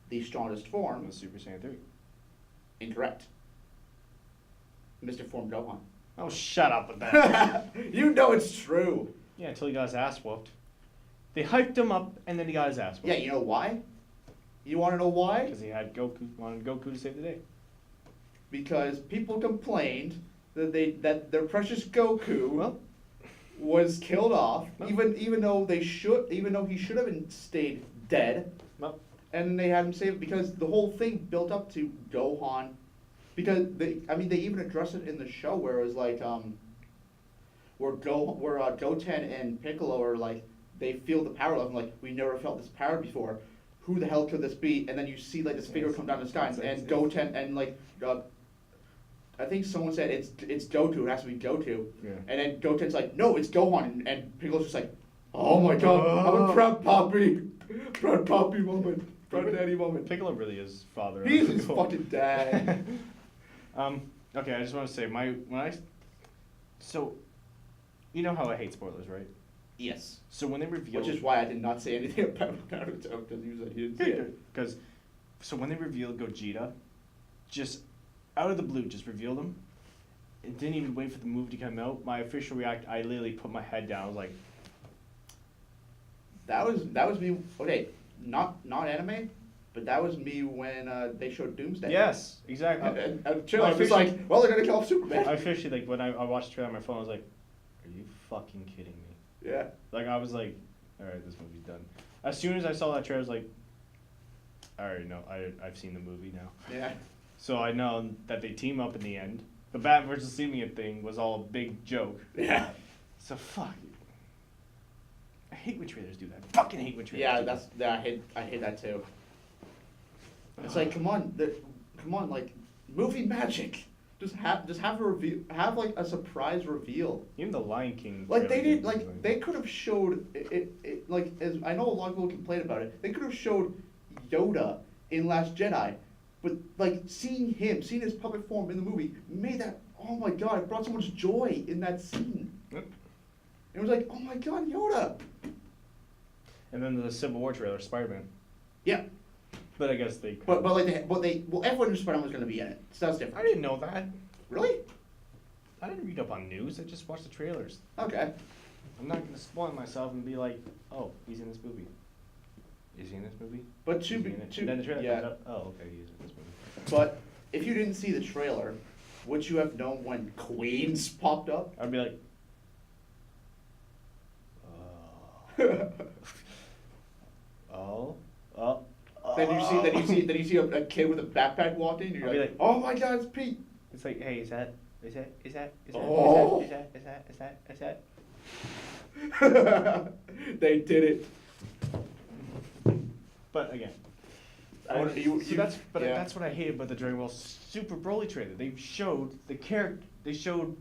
the strongest form was Super Saiyan 3. incorrect. Mr. Form Gohan. Oh, shut up with that. You know it's true. Yeah, until he got his ass whooped. They hyped him up, and then he got his ass whooped. Yeah, you know why? You want to know why? Because he had wanted Goku to save the day. Because people complained that their precious Goku Well, was killed off, Well. even though he should have stayed dead, well, and they had him saved because the whole thing built up to Gohan, because they even addressed it in the show where it was like where Goten and Piccolo are like, they feel the power of them, like, we never felt this power before. Who the hell could this be? And then you see like this figure Yes. come down the sky, It's- and it's- Goten and like, I think someone said it's Goku. It has to be Goku. Yeah. And then Goten's like, no, it's Gohan, and Piccolo's just like, oh my god, I'm a proud poppy, proud poppy moment, proud daddy moment. Piccolo really is father. He's his fucking dad. Okay, I just want to say so, you know how I hate spoilers, right? Yes. So when they reveal, Which is why I did not say anything about Naruto, because he was like, he didn't see it. because, so when they revealed Gogeta, just out of the blue, just revealed him. It didn't even wait for the movie to come out. My official react, I literally put my head down. I was like, That was me. Okay, not anime, but that was me when they showed Doomsday. yes, exactly. And chill, I was like, well, they're gonna kill off Superman. I officially, like, when I watched the trailer on my phone, I was like, are you fucking kidding me? Yeah. Like, I was like, alright, this movie's done. As soon as I saw that trailer, I was like, I already know. I've seen the movie now. Yeah. So I know that they team up in the end. The Batman versus Superman thing was all a big joke. Yeah. So fuck. I hate when trailers do that. Fucking hate when trailers Yeah, do that. I hate that too. It's like, come on, like movie magic. Just have a reveal, have like a surprise reveal. Even the Lion King. Like they trailer did, was like they could have showed it. Like, as I know a lot of people complain about it, they could have showed Yoda in Last Jedi, but like seeing his puppet form in the movie made that. Oh my god! It brought so much joy in that scene. Yep. It was like, oh my god, Yoda. And then the Civil War trailer, Spider-Man. Yeah, But I guess they. but everyone knew Spider-Man was gonna be in it. So that's different. I didn't know that. Really? I didn't read up on news. I just watched the trailers. Okay. I'm not gonna spoil myself and be like, oh, he's in this movie. Is he in this movie? But Is he in it? And then the trailer comes up. Oh, okay, he's in this movie. But if you didn't see the trailer, would you have known when Queens popped up? I'd be like, oh, oh. Then you see a kid with a backpack walking, and you're I'll be like, like- oh my god, it's Pete. It's like, hey, is that? Oh. Is that? They did it. But again, I wanna- you- yeah. that's what I hated about the Dragon Ball Super Broly trailer. They showed the character. They showed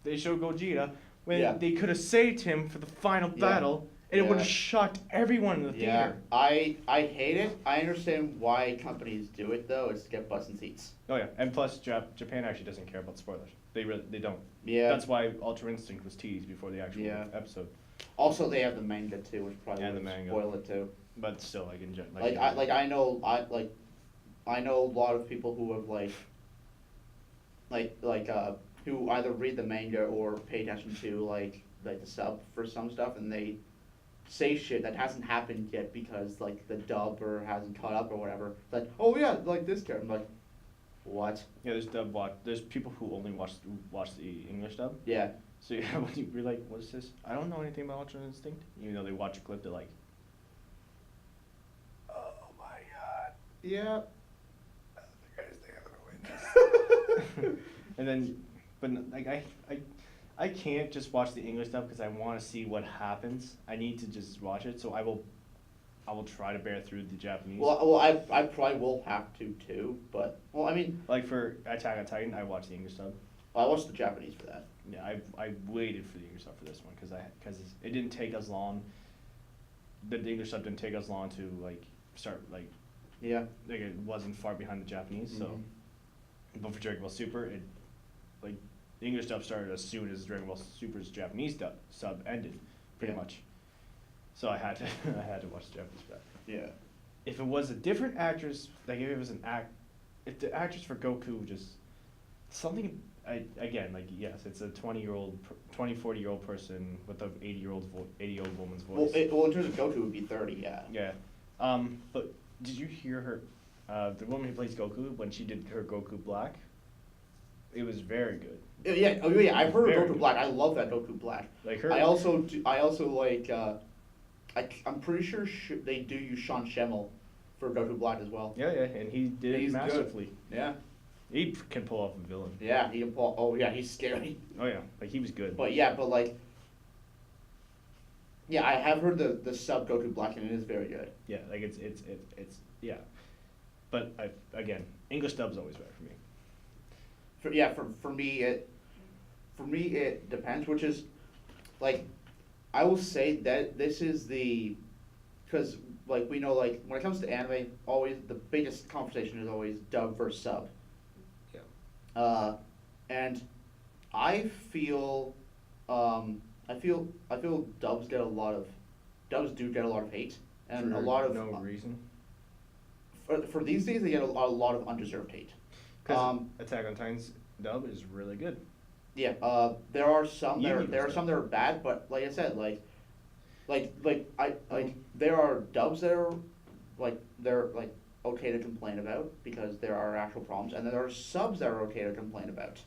Gogeta when Yeah. they could have saved him for the final Yeah. battle, and it would Yeah. have shocked everyone in the Yeah, theater. I hate it. I understand why companies do it though. It's to get butts and seats. Oh yeah, and plus Japan actually doesn't care about spoilers. They don't. Yeah. That's why Ultra Instinct was teased before the actual Yeah. episode. Also, they have the manga too, which probably And the would manga. spoil it too. But still, like in general. I know a lot of people who have who either read the manga or pay attention to like the sub for some stuff, and they say shit that hasn't happened yet because like the dub or hasn't caught up or whatever. It's like, oh yeah, like this character. I'm like, what? Yeah, there's people who only watch the English dub. Yeah. So yeah, when you're like, what is this? I don't know anything about Ultra Instinct. Even though they watch a clip, they're like, oh my god, Yeah. the greatest thing I've ever witnessed. And then, but like I can't just watch the English dub because I want to see what happens. I need to just watch it. So I will try to bear through the Japanese. Well, I probably will have to too, but well, I mean, Like for Attack on Titan, I watched the English dub. I watched the Japanese for that. Yeah, I waited for the English dub for this one because it didn't take as long. The English dub didn't take as long to like start like it wasn't far behind the Japanese. So, Mhm. but for Dragon Ball Super, it like the English dub started as soon as Dragon Ball Super's Japanese sub ended, pretty Yeah. much. So I had to I had to watch the Japanese for that. Yeah. If it was a different actress, like if it was if the actress for Goku just something, again, like yes, it's a 40-year-old person with a 80-year-old woman's voice. Well, in terms of Goku, it would be 30. Yeah. Yeah, but did you hear her, the woman who plays Goku when she did her Goku Black? It was very good. Yeah. Oh yeah. I've heard Very of Goku good. Black. I love that Goku Black. Like her. I also like. I'm pretty sure they do use Sean Schemmel for Goku Black as well. Yeah, and he did it He's good. masterfully. Yeah. can pull off a villain. Yeah, he can pull. Oh yeah, he's scary. Oh yeah, like he was good. But yeah, but like, yeah, I have heard the sub Goku Black and it is very good. Yeah, like it's yeah. But again, English dub's always better for me. For me it depends, which is like I will say that this is the because like we know like when it comes to anime, always the biggest conversation is always dub versus sub. Yeah. And I feel, I feel dubs do get a lot of hate, and For a lot of no reason. for these days they get a lot of undeserved hate. Because Attack on Titan's dub is really good. Yeah, there are some Yu-Gi-Oh there are stuff. some that are bad, but like I said, there are dubs that are they're like okay to complain about because there are actual problems, and then there are subs that are okay to complain about.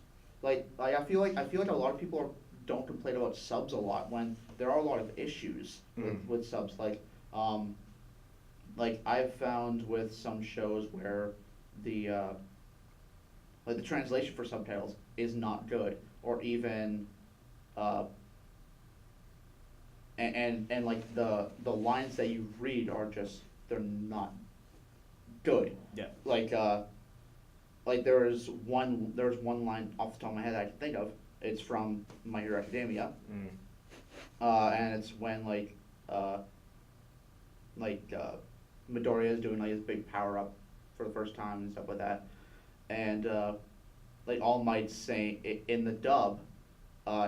I feel like a lot of people don't complain about subs a lot when there are a lot of issues with subs. Like I've found with some shows where the the translation for subtitles is not good, or even uh, and like the lines that you read are just they're not good. Yeah. Like there's one line off the top of my head that I can think of. It's from My Hero Academia, and it's when Midoriya is doing like his big power up for the first time and stuff like that, and like All Might's saying in the dub,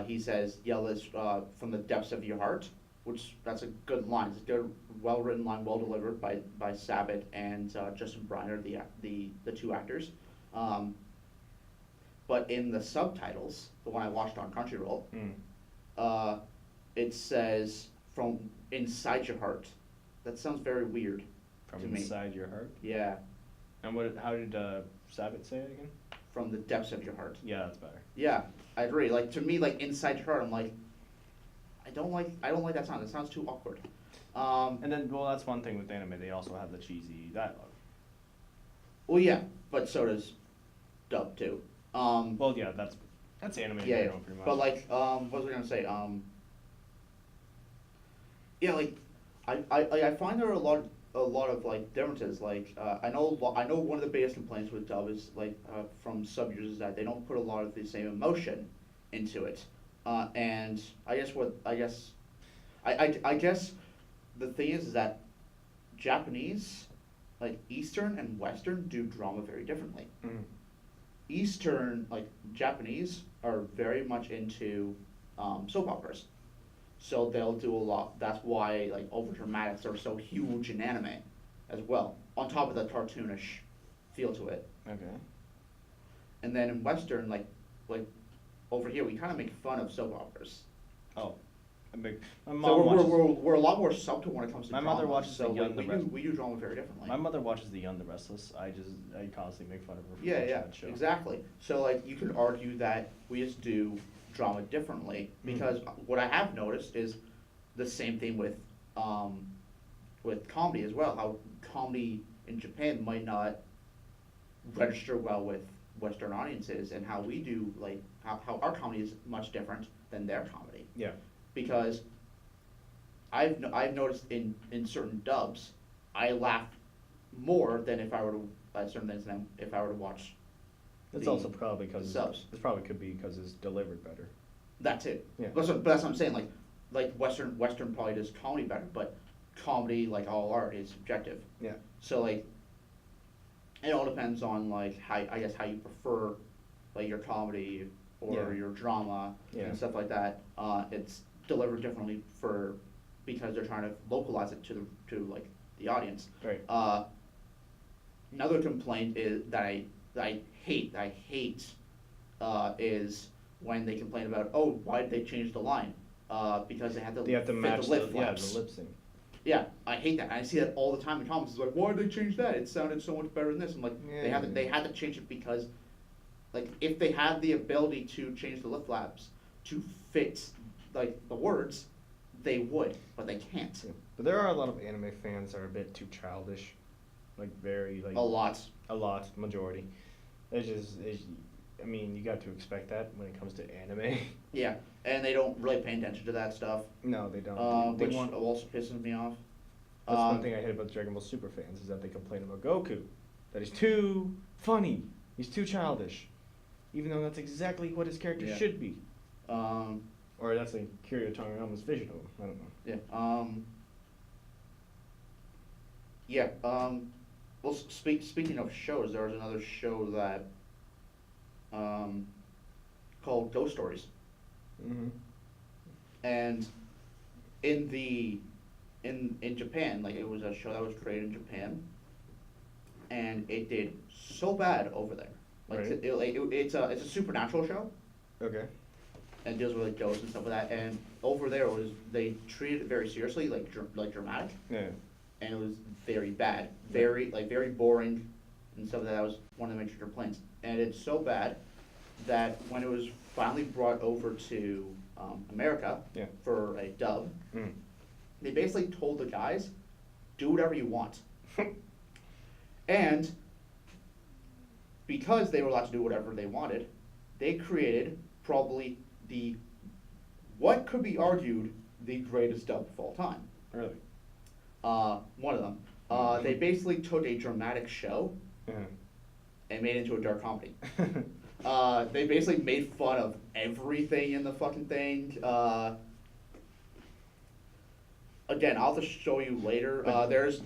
he says, "Yell this from the depths of your heart," which that's a good line. It's a good, well written line, well delivered by Sabat and Justin Briner, the two actors. But in the subtitles, the one I watched on Crunchyroll, it says from inside your heart. That sounds very weird From to me. inside your heart. Yeah, And how did Sabat say it again? from the depths of your heart. Yeah, that's better. Yeah, I agree. Like to me, like inside your heart, I'm like, I don't like that sound. It sounds too awkward. And then, well, that's one thing with anime. They also have the cheesy dialogue. Well, yeah, but so does dub too. Well, yeah, that's anime in yeah, general, pretty much. but like, what was I gonna say? Yeah, like, I find there are a lot of like differences. Like, I know one of the biggest complaints with dub is like from sub users that they don't put a lot of the same emotion into it. And I guess I guess the thing is that Japanese, like Eastern and Western, do drama very differently. Eastern, like Japanese, are very much into soap operas, so they'll do a lot. That's why like over dramatics are so huge in anime, as well. On top of the cartoonish feel to it, Okay. and then in Western, like over here, we kind of make fun of soap operas. Oh, my So mom watches. we're a lot more subtle when it comes to My drama. mother watches so The Young, like, the Rest- we do drama very differently. My mother watches The Young, the Restless. I constantly make fun of her for Yeah, watching yeah, that show. exactly. So like you could argue that we just do drama differently because what I have noticed is the same thing with comedy as well. How comedy in Japan might not register well with Western audiences, and how we do like how our comedy is much different than their comedy. Yeah. Because I've noticed in certain dubs, I laugh more than if I were to at certain things than if I were to watch It's the also probably because subs. This probably could be because it's delivered better. That too. Yeah. But that's what I'm saying. Like Western probably does comedy better, but comedy, like all art, is subjective. Yeah. So like, it all depends on like how you prefer, like your comedy or Yeah. your drama Yeah. and stuff like that. It's delivered differently because they're trying to localize it to the audience. Right. Another complaint is that I hate is when they complain about, oh, why did they change the line? Because they had to They have to fit match the lip the flaps. lip sync. Yeah, I hate that. I see that all the time in comments. It's like, why did they change that? It sounded so much better than this. I'm like, they had to change it because, like, if they had the ability to change the lip flaps to fit like the words, they would, but they can't. Yeah. But there are a lot of anime fans that are a bit too childish, like very like A lot. a lot majority. I mean, you got to expect that when it comes to anime. Yeah, and they don't really pay attention to that stuff, No, they don't. They which want. also pisses me off. That's one thing I hate about Dragon Ball Super fans is that they complain about Goku, that he's too funny, he's too childish, even though that's exactly what his character Yeah. should be. Um, Or that's like Kiryu Toriyama's vision of him. I don't know. yeah. Yeah. Well, speaking of shows, there was another show that called Ghost Stories, Mm-hmm. and in Japan, like it was a show that was created in Japan, and it did so bad over there. Like Right. it's a supernatural show, Okay. and deals with like ghosts and stuff like that. And over there they treated it very seriously, like dramatic, Yeah. and it was very bad, very boring, and stuff like that. That was one of the major complaints. And it's so bad that when it was finally brought over to America Yeah. for a dub, Mm. they basically told the guys, do whatever you want. And because they were allowed to do whatever they wanted, they created probably what could be argued the greatest dub of all time. Really. One of them. They basically took a dramatic show Yeah. and made it into a dark comedy. They basically made fun of everything in the fucking thing. Again, I'll have to show you later. There's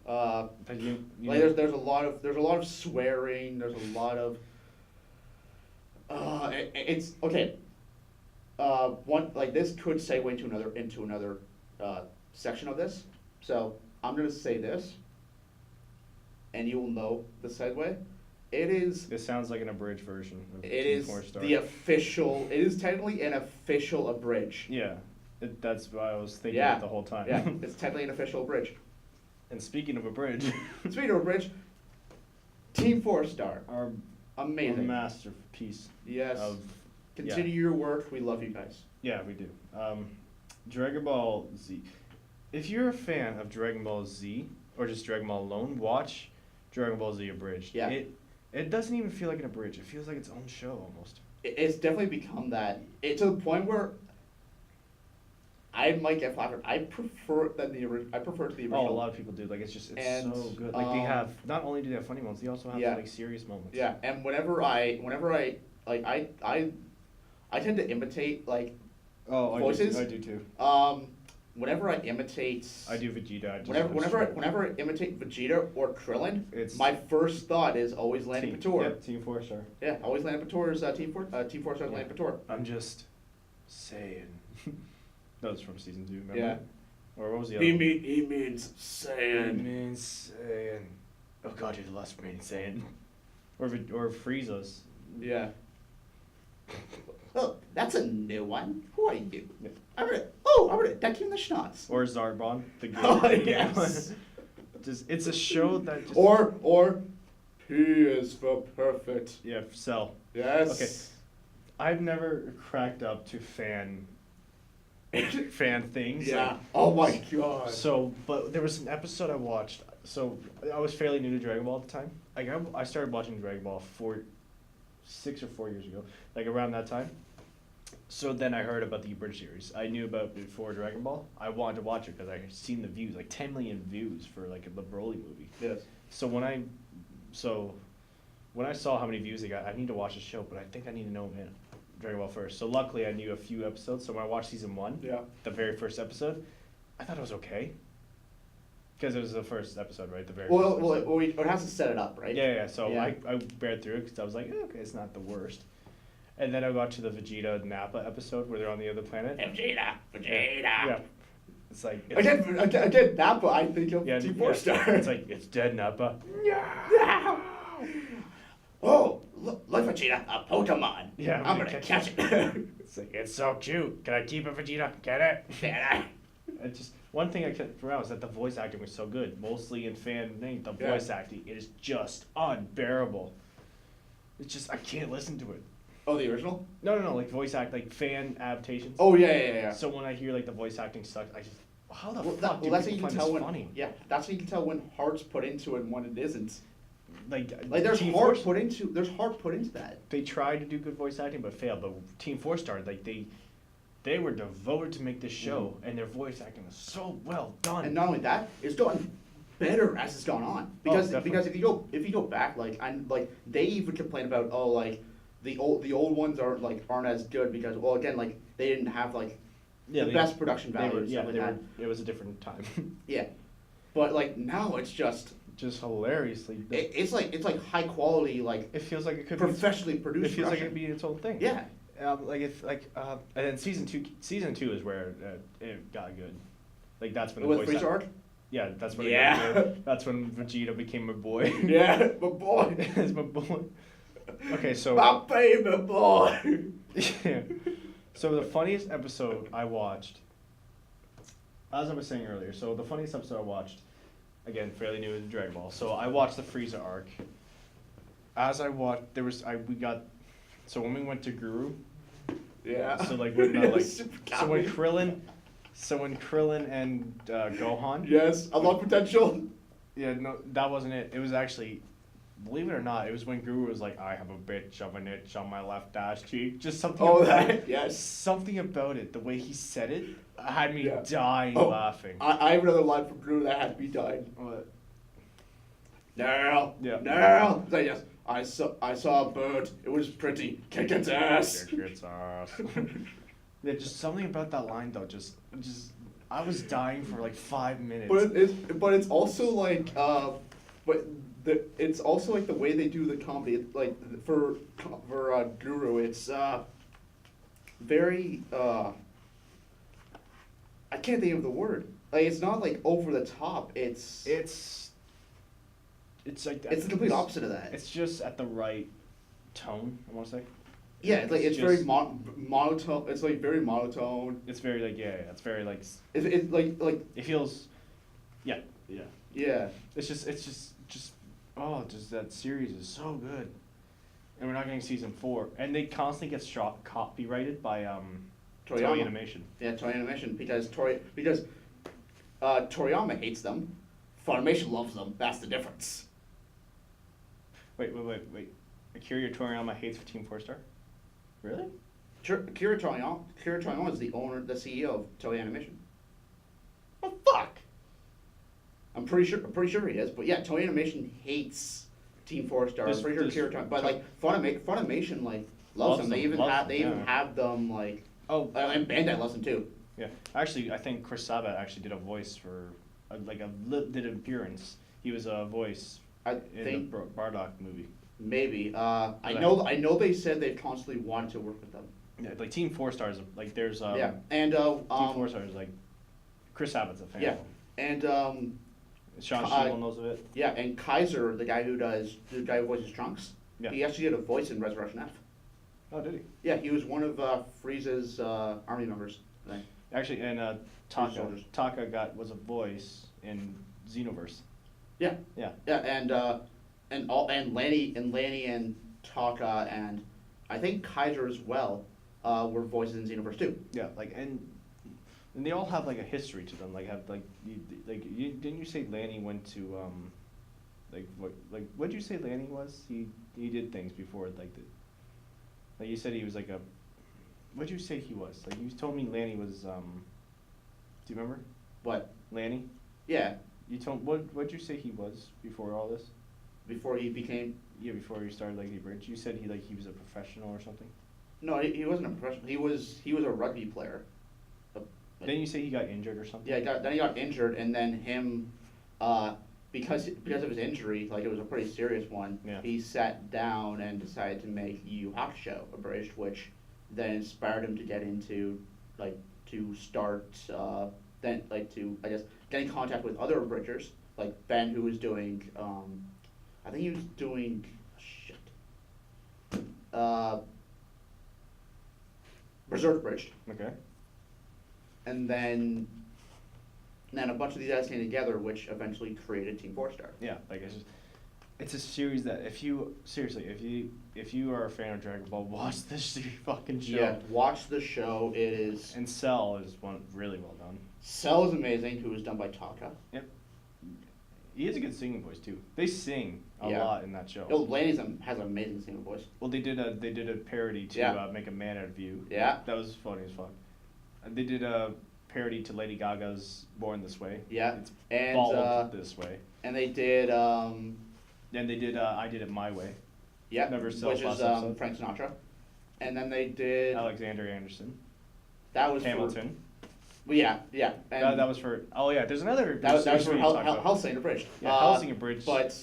But you like there's a lot of swearing. There's a lot of it's okay. One like this could segue into another section of this. So I'm gonna say this, and you will know the segue. This sounds like an abridged version of It Team is 4-Star. the official. It is technically an official abridge. Yeah. That's what I was thinking Yeah. of the whole time. Yeah, it's technically an official abridge. And speaking of a bridge, Speaking of abridge, Team 4-Star, our amazing. masterpiece Yes. of Continue your work. We love you guys. yeah, we do. Dragon Ball Z. If you're a fan of Dragon Ball Z or just Dragon Ball alone, watch Dragon Ball Z abridged. Yeah. It doesn't even feel like an abridged. It feels like its own show almost. It's definitely become that. To the point where I might get flattered. I prefer it to the original. Oh, a lot of people do. Like it's And, so good. Like they have not only do they have funny moments, they also have Yeah. like serious moments. Yeah, and whenever I like I tend to imitate like Oh, Voices? I do too. whenever I imitate I do Vegeta. I just whenever I imitate Vegeta or Krillin, It's my first thought is always Landing Pator. Yep, Team 4-Star. Yeah, always Landing Pator's Team 4-Star's Landing Pator. I'm just saying. That was from season 2, remember? Yeah. Or what was the other one? He means It Saiyan. means Saiyan. Oh god, you're the last remaining Saiyan. Or Frieza's. Yeah. Oh, that's a new one. Who are you? Yeah. I read Deku the Schnatz. Or Zarbon, the good. Oh, the good yes. one. Just it's a show that just Or P is for perfect. yeah, Cell. Yes. Okay. I've never cracked up to fan things. Yeah. like- Oh my god. So, but there was an episode I watched. So I was fairly new to Dragon Ball at the time. Like I started watching Dragon Ball 6 or 4 years ago, like around that time. So then I heard about the Bridge series. I knew about it before Dragon Ball. I wanted to watch it because I had seen the views, like 10 million views for like a Broly movie. Yes. So when I saw how many views they got, I need to watch the show, but I think I need to know Dragon Ball first. So luckily I knew a few episodes. So when I watched season 1, Yeah. the very first episode, I thought it was okay. Because it was the first episode, right? The very Well, first well, episode. it has to set it up, right? Yeah. So Yeah. I read through it because I was like, okay, it's not the worst. And then I got to the Vegeta Nappa episode where they're on the other planet. Vegeta. Yeah. It's like Again, Nappa, I think of yeah, Team yeah. 4-Star. It's like it's dead Nappa. Yeah. Oh, look, Vegeta, a Pokemon. Yeah, I'm gonna catch it. It's like it's so cute. Can I keep it, Vegeta? Get it? Can I? And just one thing I kept around was that the voice acting was so good. Mostly in fan name, the Yeah. voice acting it is just unbearable. It's just I can't listen to it. Oh, the original? No, like voice act, like fan adaptations. Oh, yeah. So when I hear like the voice acting sucks, I just how the Well, fuck do that's what people you can find tell this when funny? yeah, that's what you can tell when heart's put into it and when it isn't. Like there's Team heart Force, put into that. they tried to do good voice acting but failed. But Team 4-Star, like they were devoted to make this show, and their voice acting was so well done. And not only that, it's gotten better as it's gone on. Because definitely. if you go back, they even complain about the old ones aren't as good because again they didn't have the best production values. It was a different time. Yeah, but now it's just hilariously. it's like high quality It feels like it could professionally be. produced. It feels like production. it'd be its own thing. Yeah. And then season two is where it got good. Like that's when the With voice Freezer arc. Yeah, that's when Yeah. it got good. That's when Vegeta became my boy. Yeah, my boy. It's my boy. Okay, so My baby boy. yeah. So the funniest episode I watched, as I was saying earlier, so the funniest episode I watched, again, fairly new to Dragon Ball. So I watched the Frieza arc. As I watched, so when we went to Guru, Yeah. so when Super so when comedy. Krillin and Gohan, Yes, unlock potential. yeah, no, that wasn't it. It was actually, believe it or not, it was when Guru was like, "I have a bitch of an itch on my left ass cheek." Just something. Oh, about that yes. Something about it, the way he said it, had me Yeah. dying Oh, laughing. I have another line from Gru that had to be done. What? No. Yeah. No. Say yes. I saw a bird. It was pretty. Kick its ass. Kick its ass. Yeah, just something about that line though. Just I was dying for like 5 minutes. But it's also it's also like the way they do the comedy. Like for Guru, it's very I can't think of the word. Like it's not like over the top. It's like the complete opposite of that. It's just at the right tone, I want to say. Yeah, it's very just- monotone. It's like very monotone. It's very it's very like It's like it feels, yeah. yeah. It's just that series is so good, and we're not getting season 4, and they constantly get copyrighted by Toei Toriyama. Animation. Yeah, Toei Animation because Toriyama hates them. Funimation loves them. That's the difference. Wait. Akira Toriyama hates for Team 4-Star? Really? Kira Toriyama is the CEO of Toei Animation. Oh fuck! I'm pretty sure he is, but yeah, Toei Animation hates Team 4-Star. I'm pretty sure Kira Toriyama, but Funimation loves them. They even have them and Bandai loves them too. Yeah, actually, I think Chris Sabat actually did a voice for did an appearance. He was a voice I in think the Bardock movie. maybe. I know they said they've constantly wanted to work with them. Yeah, like Team 4-Star is there's Yeah, and Team 4-Star is Chris Sabat's a fan. yeah, of him. and Sean Sheehan knows of it. yeah, and Kaiser, the guy who voices Trunks, Yeah. he actually did a voice in Resurrection F. Oh, did he? Yeah, he was one of Frieza's army members. I think. Actually, and soldiers. Taka was a voice in Xenoverse. Yeah. Yeah. Yeah, and Lanny and Taka and I think Kaiser as well were voices in Xenoverse too. Yeah, and they all have a history to them. Didn't you say Lanny went to what did you say Lanny was? He did things before you said he was what did you say he was? You told me Lanny was do you remember? What? Lanny? Yeah, You told what'd you say he was before all this? before he became. Yeah, before he started the bridge. You said he was a professional or something? No, he wasn't a professional. He was a rugby player. Didn't you say he got injured or something? Yeah, then he got injured, and then him, because of his injury, it was a pretty serious one. Yeah. He sat down and decided to make Yu Yu Hakusho abridged, which then inspired him to get into to start to get in contact with other abridgers like Ben, who was doing I think he was doing Berserk Abridged. Okay. And then a bunch of these guys came together, which eventually created Team 4-Star. Yeah, it's a series that if you are a fan of Dragon Ball, watch this fucking show. Yeah, watch the show. It is. And Cell is one really well done. Cell is amazing, who was done by Taka. Yep. He has a good singing voice too. They sing a Yeah. lot in that show. Yo, Lanny has an amazing singing voice. Well, they did a parody to Yeah. Make a Man Out of You. Yeah. That was funny as fuck. They did a parody to Lady Gaga's Born This Way. Yeah. It's And Bald This Way. and they did And they did I Did It My Way. yeah, Never Sell which is last episode. Frank Sinatra. And then they did Alexander Anderson. that was Hamilton. For, well, yeah. And That was for. Oh yeah, there's another. that was there's for three to talk about. Hellsing Abridged. Yeah, Hellsing Abridged. But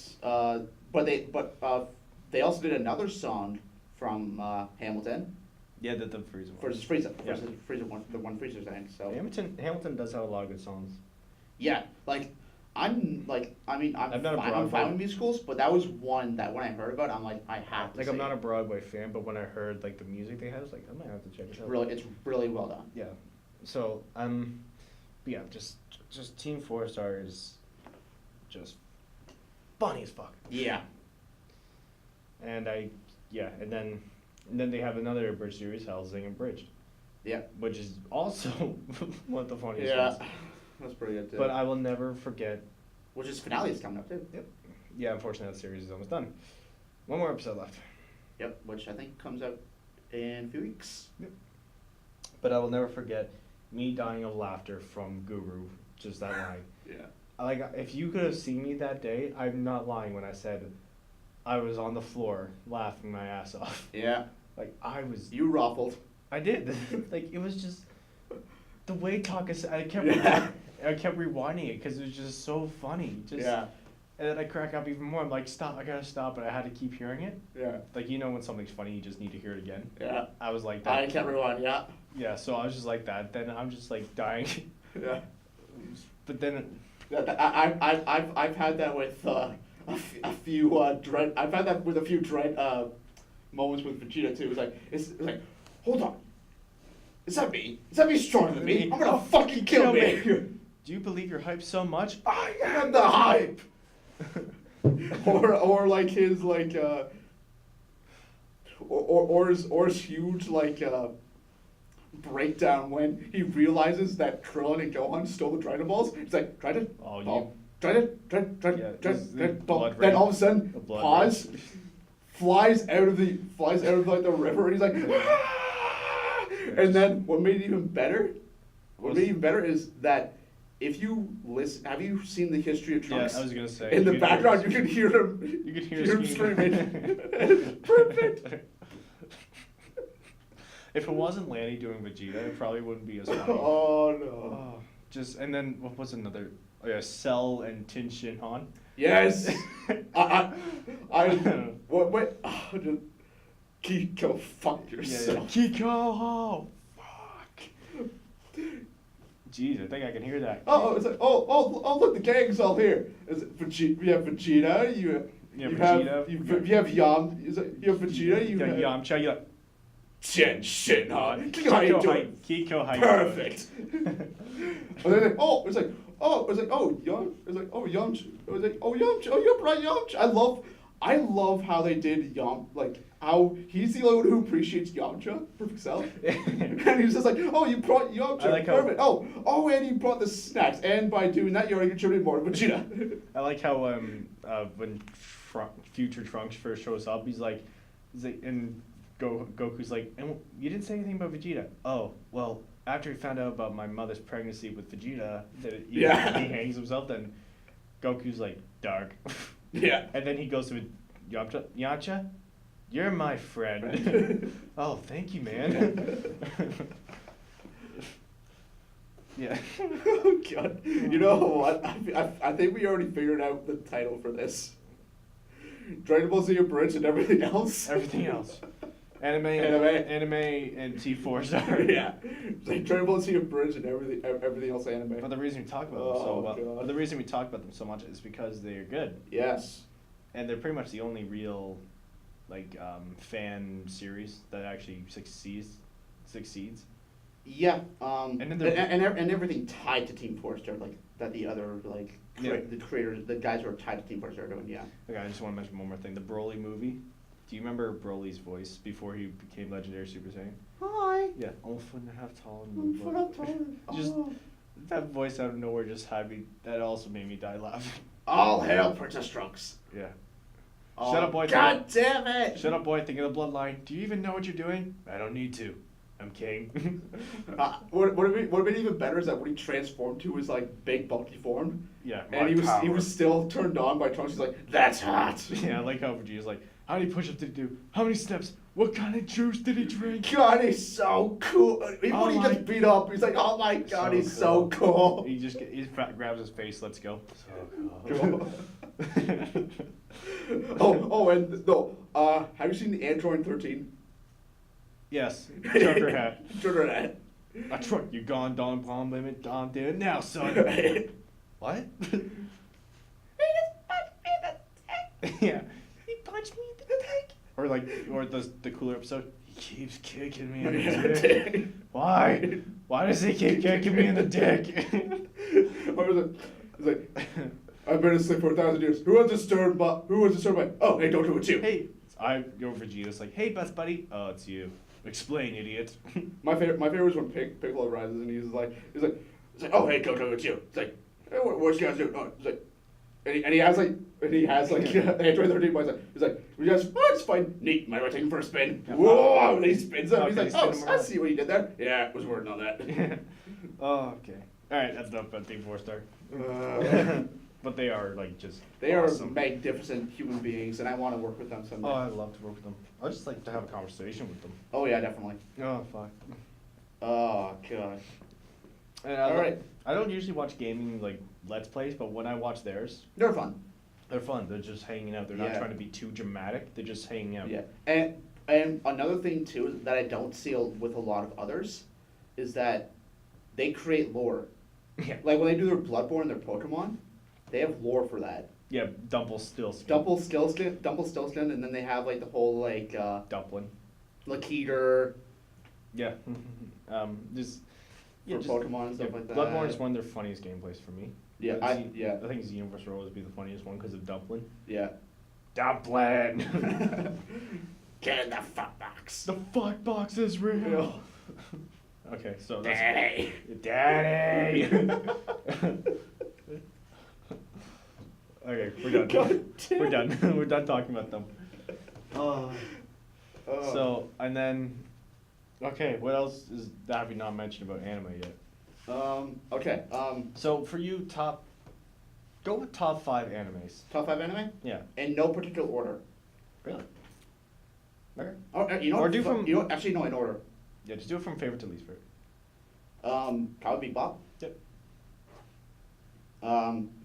they also did another song from Hamilton Yeah, the Frieza one. versus Frieza. Yeah. Versus Frieza one, the one Frieza sang. So Hamilton does have a lot of good songs. yeah, like I'm not a I'm fine Broadway- with musicals, but that was one that when I heard about it, I'm like I have to. Like see I'm not it. a Broadway fan, but when I heard like the music they had, I was like, I might have to check it out. It's really well done. Yeah. So but yeah, just Team 4 Star is just funny as fuck. Yeah. And and then they have another bridge series, Hellsing Abridged, Yeah. which is also one of the funniest Yeah. ones. That's pretty good too. But I will never forget. Which is finale is coming up too. Yep. Yeah, unfortunately that series is almost done. One more episode left. Yep. Which I think comes out in a few weeks. But I will never forget me dying of laughter from Guru, just that line. Yeah. Like, if you could have seen me that day, I'm not lying when I said I was on the floor laughing my ass off. Yeah. Like, You ruffled. I did. Like, it was just, the way Taka said, Yeah. I kept rewinding it because it was just so funny. Yeah. And then I crack up even more. I'm like, stop, I gotta stop, but I had to keep hearing it. Yeah. Like, when something's funny, you just need to hear it again. Yeah. I was like that. I can't rewind. Yeah. Yeah, so I was just like that. Then I'm just like dying. Yeah. But then, I've had that with a few dread. I've had that with a few dread moments with Vegeta too. It's like, hold on. Is that me? Is that me stronger than me? I'm gonna fucking kill me. do you believe your hype so much? I am the hype. or like his or his huge breakdown when he realizes that Krillin and Gohan stole the Dragon Balls. He's like, Dragon Oh, Ball, Dragon, Yeah, this is the Dragon Ball. blood Then rage. all of a sudden, The blood pause, rage. flies out of the the river, and he's like, "Ah!" And then what made it even better? What made it even better is that if you listen, have you seen the history of Yeah, Trunks? I was gonna say. In the you could background, hear- you can hear him. You could hear him screaming. screaming. Perfect. If it wasn't Lanny doing Vegeta, it probably wouldn't be as funny. Oh no. Oh, and then what was another? Oh yeah, Cell and Tin Shin Han. Yes. Wait. Oh, just, go fuck yourself. Kiko, oh, fuck. Jeez, I think I can hear that. Oh, it's like look, the gang's all here. Is it Vegeta? You have Vegeta. You have Yam. You have Vegeta. You have Yamcha. You Tin Shin Han. How you doing? Kiko, how you Perfect. And then it's like Yamcha. Oh, you're right, Yamcha. I love how they did how he's the only one who appreciates Yamcha, Perfect Cell. And he's just like, oh, you brought Yamcha, I like how- perfect. And you brought the snacks, and by doing that, you already contributed more to Vegeta. I like how when Future Trunks first shows up, he's like, and Goku's like, and you didn't say anything about Vegeta. Oh, well, after he found out about my mother's pregnancy with Vegeta, he hangs himself. Then Goku's like, dark. Yeah. And then he goes to Yamcha, you're my friend. Oh, thank you, man. Yeah. Oh God! You know what? I think we already figured out the title for this. Dragon Ball Z Abridged and everything else. Everything else. Anime and T4 Star. Yeah. It's like Dragon Ball Z Abridged and everything else anime. But the reason we talk about them so Oh, well, God. but the reason we talk about them so much is because they're good, Yes. and they're pretty much the only real, fan series that actually succeeds. Yeah. And then and everything tied to Team 4 Star, like that the other Yeah. the creators, the guys who are tied to Team 4 Star are doing. Yeah. Okay, I just want to mention one more thing. The Broly movie. Do you remember Broly's voice before he became legendary Super Saiyan? Hi. Yeah. I'm a foot and a half tall. I'm full of time. Just that voice out of nowhere just had me. That also made me die laughing. All hail Princess Trunks. Yeah. Oh, Shut up, boy. God damn it! Shut up, boy. Think of the bloodline. Do you even know what you're doing? I don't need to. I'm king. What would have been even better is that what he transformed to was like big bulky form. Yeah, And my he power. was still turned on by Trunks. He's like, that's hot. Yeah, I like how Vegeta's like, how many push-ups did he do? How many steps? What kind of juice did he drink? God, he's so cool. Even Oh when he my- gets beat up, he's like, oh my God, he's so cool. He just grabs his face. Let's go. So Cool. And no, have you seen the Android 13? Yes. Trucker hat. Trucker hat. I truck you gone, Don Palm Limit, Don there now, son. What? Yeah. He punched me in the dick. Or the cooler episode. He keeps kicking me in the dick. Why? Why does he keep kicking me in the dick? Or was it? It's like, I've been asleep for 1,000 years. Who was disturbed by? Oh, hey, don't do it too. Hey, you're Vegeta's like, hey, best buddy. Oh, it's you. Explain, idiot. My favorite was when Piccolo rises and he's like, oh, hey, don't do it too. It's like, hey, what you guys do? Oh, it's like, and he has like Android 13 boys. He's like, it's fine. Neat. Might I take him for a spin? Yeah. Whoa! And he spins up. Okay, He's like, spin him I around. see what you did there. Yeah, was working on that. Oh, okay. All right, that's enough about Team 4-Star. But they are like just. They awesome. are magnificent human beings, and I want to work with them someday. Oh, I love to work with them. I just like to have a conversation with them. Oh yeah, definitely. Oh fuck. Oh gosh. And All right. I don't usually watch gaming like Let's Plays, but when I watch theirs, They're fun. they're fun. They're just hanging out. They're not Yeah. trying to be too dramatic. They're just hanging out. Yeah, and another thing too that I don't see with a lot of others is that they create lore. Yeah. Like when they do their Bloodborne, their Pokemon, they have lore for that. Yeah. Dumple still. Dumple Stillskin, and then they have like the whole like Dumpling. Lakeeter Yeah. Just. for Pokemon and stuff like that. Bloodborne is one of their funniest gameplays for me. Yeah, But I think Xenoverse will always be the funniest one because of Dumpling. yeah. Dumpling. Get in the fuck box. The fuck box is real. Okay, so that's Daddy. Daddy. Okay, we're done. God damn. We're done. We're done talking about them. Oh. So and then, okay, what else have you not mentioned about anime yet? Okay. So for you, go with top 5 animes. Top 5 anime Yeah. in no particular order. Really? Okay. Oh, you know. Or do from- You know. Actually, no, in order. Yeah, just do it from favorite to least favorite. Cowboy Bebop. Yep.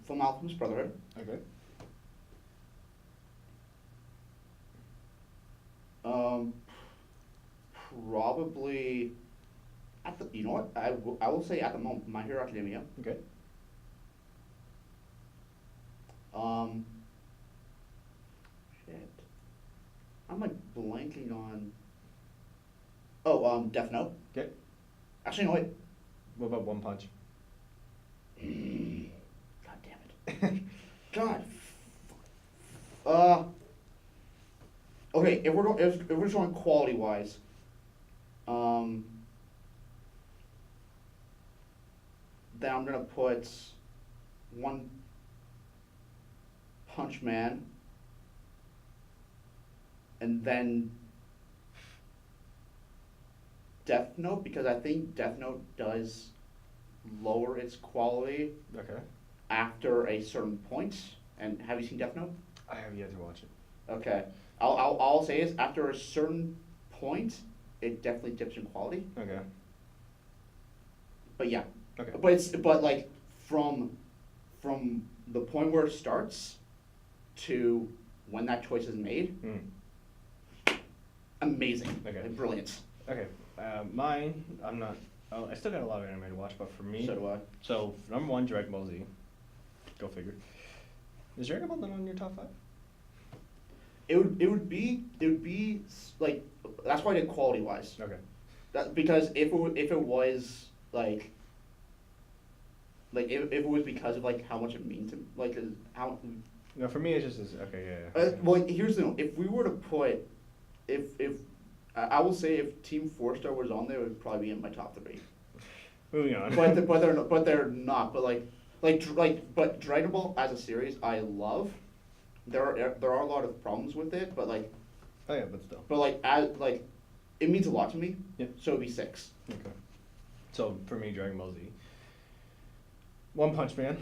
Full Alchemist Brotherhood. Okay. Probably. You know what? I will say at the moment, My Hero Academia. Okay. Shit. I'm like blanking on. Oh, Death Note. Okay. Actually, no wait. What about One Punch? God damn it. God. Okay, if we're just going quality wise, then I'm gonna put One Punch Man, and then Death Note, because I think Death Note does lower its quality Okay. after a certain point. And have you seen Death Note? I have yet to watch it. Okay. I'll say is after a certain point, it definitely dips in quality. Okay. But yeah. Okay. But like from the point where it starts to when that choice is made, Mm. amazing. Okay. Like, brilliant. Okay. Mine, I'm not. Oh, I still got a lot of anime to watch, but for me, So do I. so number 1, Dragon Ball Z. Go figure. Is Dragon Ball not on your top 5? It would be like, that's why I did quality wise. Okay. That, because if it was like if it was because of like how much it means to like how No, for me it's just okay. Yeah. well, here's the thing. If we were to put if I will say if Team 4-Star was on there, it would probably be in my top 3. Moving on. But they're not. But like but Dragon Ball as a series, I love. There are a lot of problems with it, but Oh yeah, but still. it means a lot to me. Yeah. So it'd be 6. Okay. So for me, Dragon Ball Z, One Punch Man,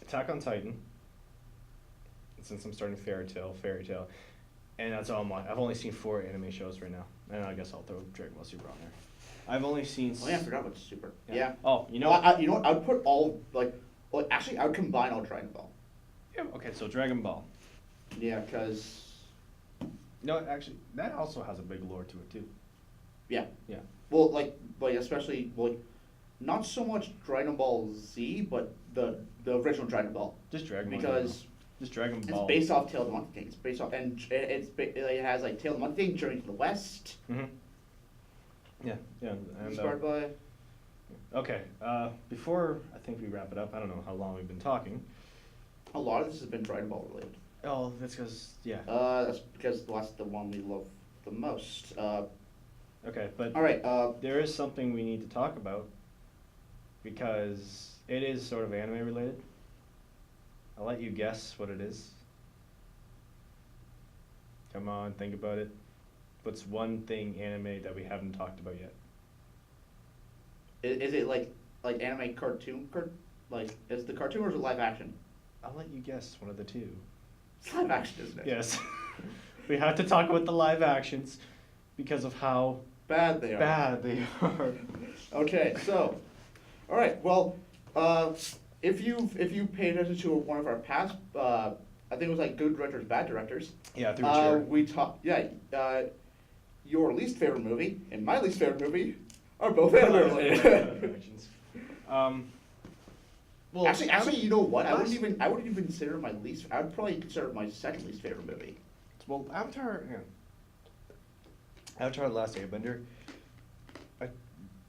Attack on Titan. Since I'm starting Fairy Tail, and that's all I'm watching. I've only seen 4 anime shows right now, and I guess I'll throw Dragon Ball Super on there. I've only seen. Oh yeah, I forgot about Super. Yeah. Oh, you know. You know what? I would put all actually, I would combine all Dragon Ball. Yeah. Okay, so Dragon Ball. Yeah, because No, actually, that also has a big lore to it too. yeah. Yeah. Well, especially not so much Dragon Ball Z, but the original Dragon Ball, Just Dragon Ball. because Just Dragon it's Ball. based off Tale of the Monkey King. It's based off, and it has like Tale of the Monkey King, Journey to the West, Mm-hmm. Yeah. Yeah. And, inspired by. okay. Before I think we wrap it up, I don't know how long we've been talking. A lot of this has been Dragon Ball related. Oh, that's because yeah. That's because that's the one we love the most. Okay, but All right. there is something we need to talk about because it is sort of anime related. I'll let you guess what it is. Come on, think about it. What's one thing anime that we haven't talked about yet? Is it like anime cartoon? Is it the cartoon or is it live action? I'll let you guess one of the two. It's live action, isn't it? Yes. We have to talk about the live actions because of how Bad they are. bad they are. Okay, so, all right. Well, if you paid attention to one of our past, I think it was like good directors, bad directors. Yeah, through a chair. We talked. Yeah. Your least favorite movie and my least favorite movie are both anime related. Well, actually, you know what? I last- wouldn't even consider my least. I would probably consider it my second least favorite movie. Well, Avatar, yeah. Avatar: The Last Airbender.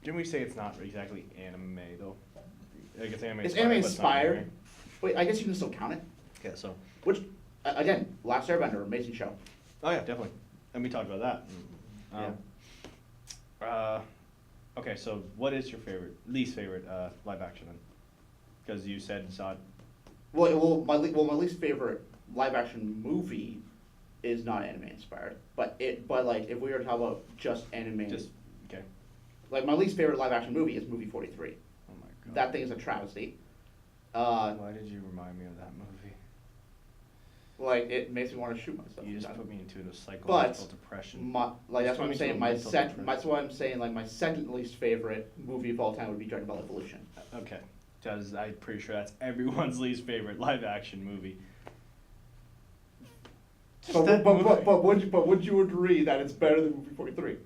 Didn't we say it's not exactly anime though? Like it's anime. It's inspired, anime but it's not inspired. anime. Wait, I guess you can still count it. Okay, so. Which, again, Last Airbender, amazing show. Oh yeah, definitely. And we talked about that. Okay, so what is your least favorite live action then? Because you said you saw it. My least favorite live action movie is not anime inspired, but if we were to talk about just anime, Okay. like my least favorite live action movie is movie 43. Oh my god. That thing is a travesty. Why did you remind me of that movie? It makes me want to shoot myself. You just That- put me into a psychological depression. That's put what I'm me saying. through My mental second, depression. that's what I'm saying. Like my second least favorite movie of all time would be Dragon Ball Evolution. Okay, because I'm pretty sure that's everyone's least favorite live action movie. Just that movie. But would you agree that it's better than movie 43?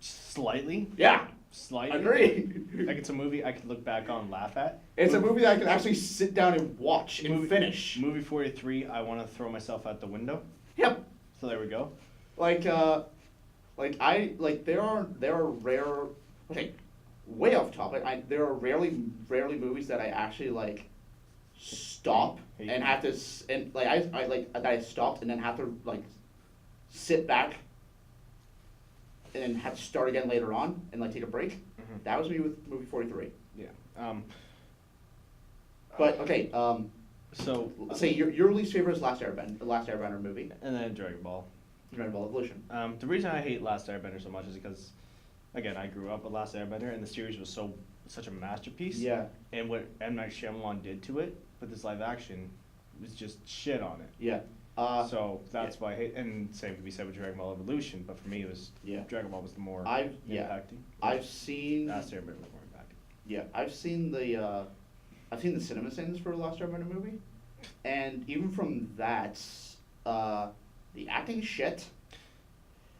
Slightly. Yeah, Slightly. agree. Like it's a movie I could look back on and laugh at. It's a movie that I can actually sit down and watch and finish. Movie 43, I want to throw myself out the window. Yep. So there we go. There are rare. Okay, way off topic. There are rarely movies that I actually stop Hate. and have to that I stopped and then have to sit back and then have to start again later on and take a break. Mhm. That was me with movie 43. Yeah. But okay, So. let's say your least favorite is Last Airbender movie, And then Dragon Ball. Dragon Ball Evolution. The reason I hate Last Airbender so much is because, again, I grew up with Last Airbender, and the series was such a masterpiece. Yeah, And what M. Night Shyamalan did to it with this live action was just shit on it. yeah. So that's why I hate. And same could be said with Dragon Ball Evolution, but for me, it was Yeah. Dragon Ball was the more impacting. I've seen. Last Airbender was more impacting. Yeah, I've seen the cinema scenes for the Last Airbender movie, and even from that, the acting shit,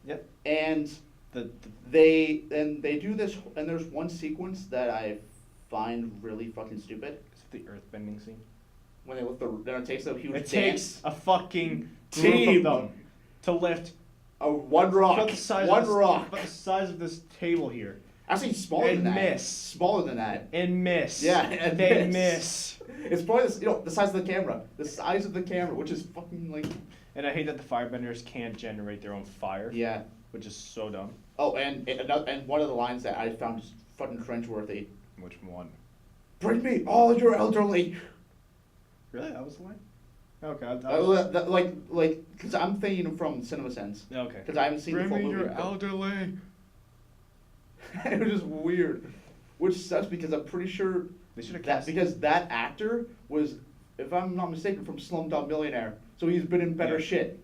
Yep. and The they do this, and there's one sequence that I find really fucking stupid is it the earth bending scene? when it takes a huge It dance, takes a fucking Team. group of them to lift one rock, about the size one of this, rock, about the size of this table here, actually smaller and than that, miss. smaller than that. and miss. Yeah, and they miss. miss. It's probably the size of the camera, which is fucking And I hate that the firebenders can't generate their own fire, yeah. which is so dumb. Oh, and one of the lines that I found just fucking cringeworthy. Which one? Bring me all your elderly. Really? That was the line? Okay. Because I'm thinking from CinemaSins. Okay. Because I haven't seen the full movie. But elderly. it was just weird, which sucks because I'm pretty sure They should have that cast. because that actor was, if I'm not mistaken, from Slumdog Millionaire, so he's been in better Yeah. shit.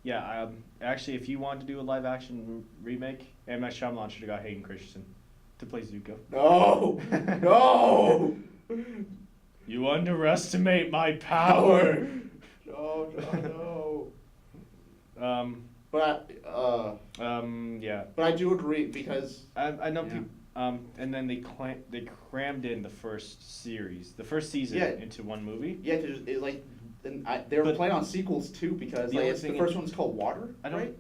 Yeah. Actually, if you wanted to do a live action remake, M. Night Shyamalan should have got Hayden Christensen to play Zuko. No, no, You underestimate my power. no. um. But Yeah. but I do agree because I know Yeah. people. And then they crammed in the first series, the first season, Yeah. into one movie. yeah, cause it, like, they were But- planning on sequels too because The like only it's, the thing first is- one's called Water, I don't. right?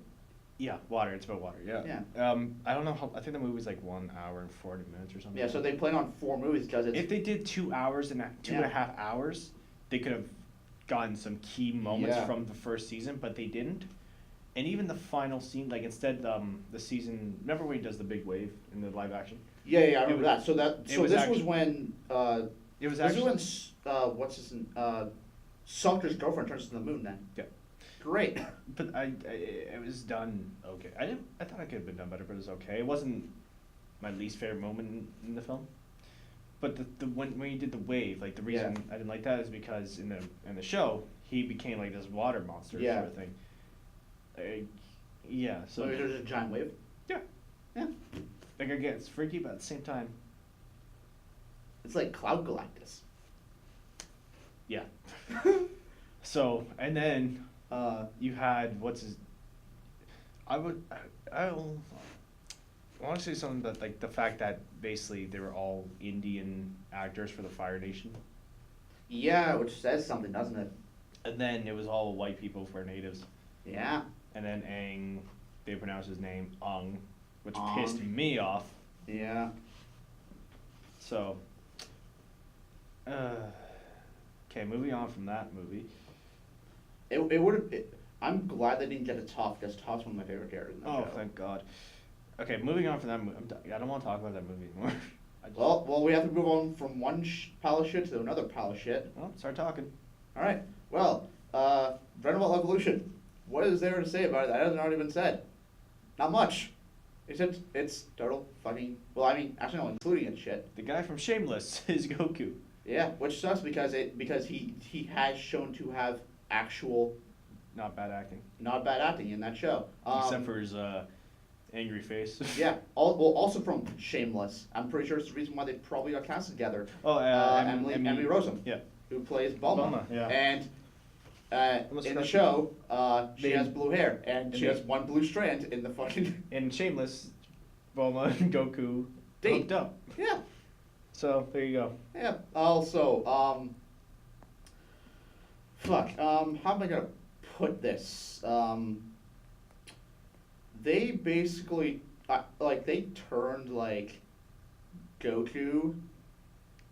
Yeah, water. It's about water. Yeah. Yeah. I don't know how. I think the movie's like 1 hour and 40 minutes or something. Yeah, so they plan on 4 movies because it's If they did 2 hours and two and a Yeah. half hours, they could have gotten some key moments Yeah. from the first season, but they didn't. And even the final scene, like instead, the season. Remember when he does the big wave in the live action? yeah, I remember was- that. So it was this actu- was when It was this is actually. when what's his Sumter's girlfriend turns to the moon then. Yeah. Great. But it was done okay. I thought it could have been done better, but it was okay. It wasn't my least favorite moment in the film. But when you did the wave, like the reason Yeah. I didn't like that is because in the show he became like this water monster Yeah. sort of thing. Yeah. So So there's a giant wave. yeah, Yeah. like again, it's freaky, but at the same time, It's like Cloud Galactus. yeah. So and then you had what's his. I want to say something that like the fact that basically they were all Indian actors for the Fire Nation, Yeah, which says something, doesn't it? and then it was all white people for natives, Yeah. and then Aang, they pronounced his name Ung, which Ong. pissed me off. Yeah. So, okay, moving on from that movie. It would have. I'm glad they didn't get to Toph because Toph's one of my favorite characters in that Oh, show. thank God. Okay, moving on from that movie. I don't want to talk about that movie anymore. I just, Well, we have to move on from one pile of shit to another pile of shit. well, start talking. All right. Well, Dragon Ball Evolution. What is there to say about it that hasn't already been said? Not much. Except it's total fucking. Well, I mean, actually, not including it shit. The guy from Shameless is Goku. Yeah, which sucks because he has shown to have actual Not bad acting. not bad acting in that show. Except for his angry face. Yeah. Also from Shameless. I'm pretty sure it's the reason why they probably got cast together. Oh, Emily Rossum, Yeah. who plays Bulma. Bulma, yeah. And Almost in the forgot- show, she They- has blue hair, and and she they- has one blue strand in the fucking. In Shameless, Bulma and Goku Date. hooked up. Yeah. So there you go. Yeah. Also, how am I gonna put this? They basically, they turned like Goku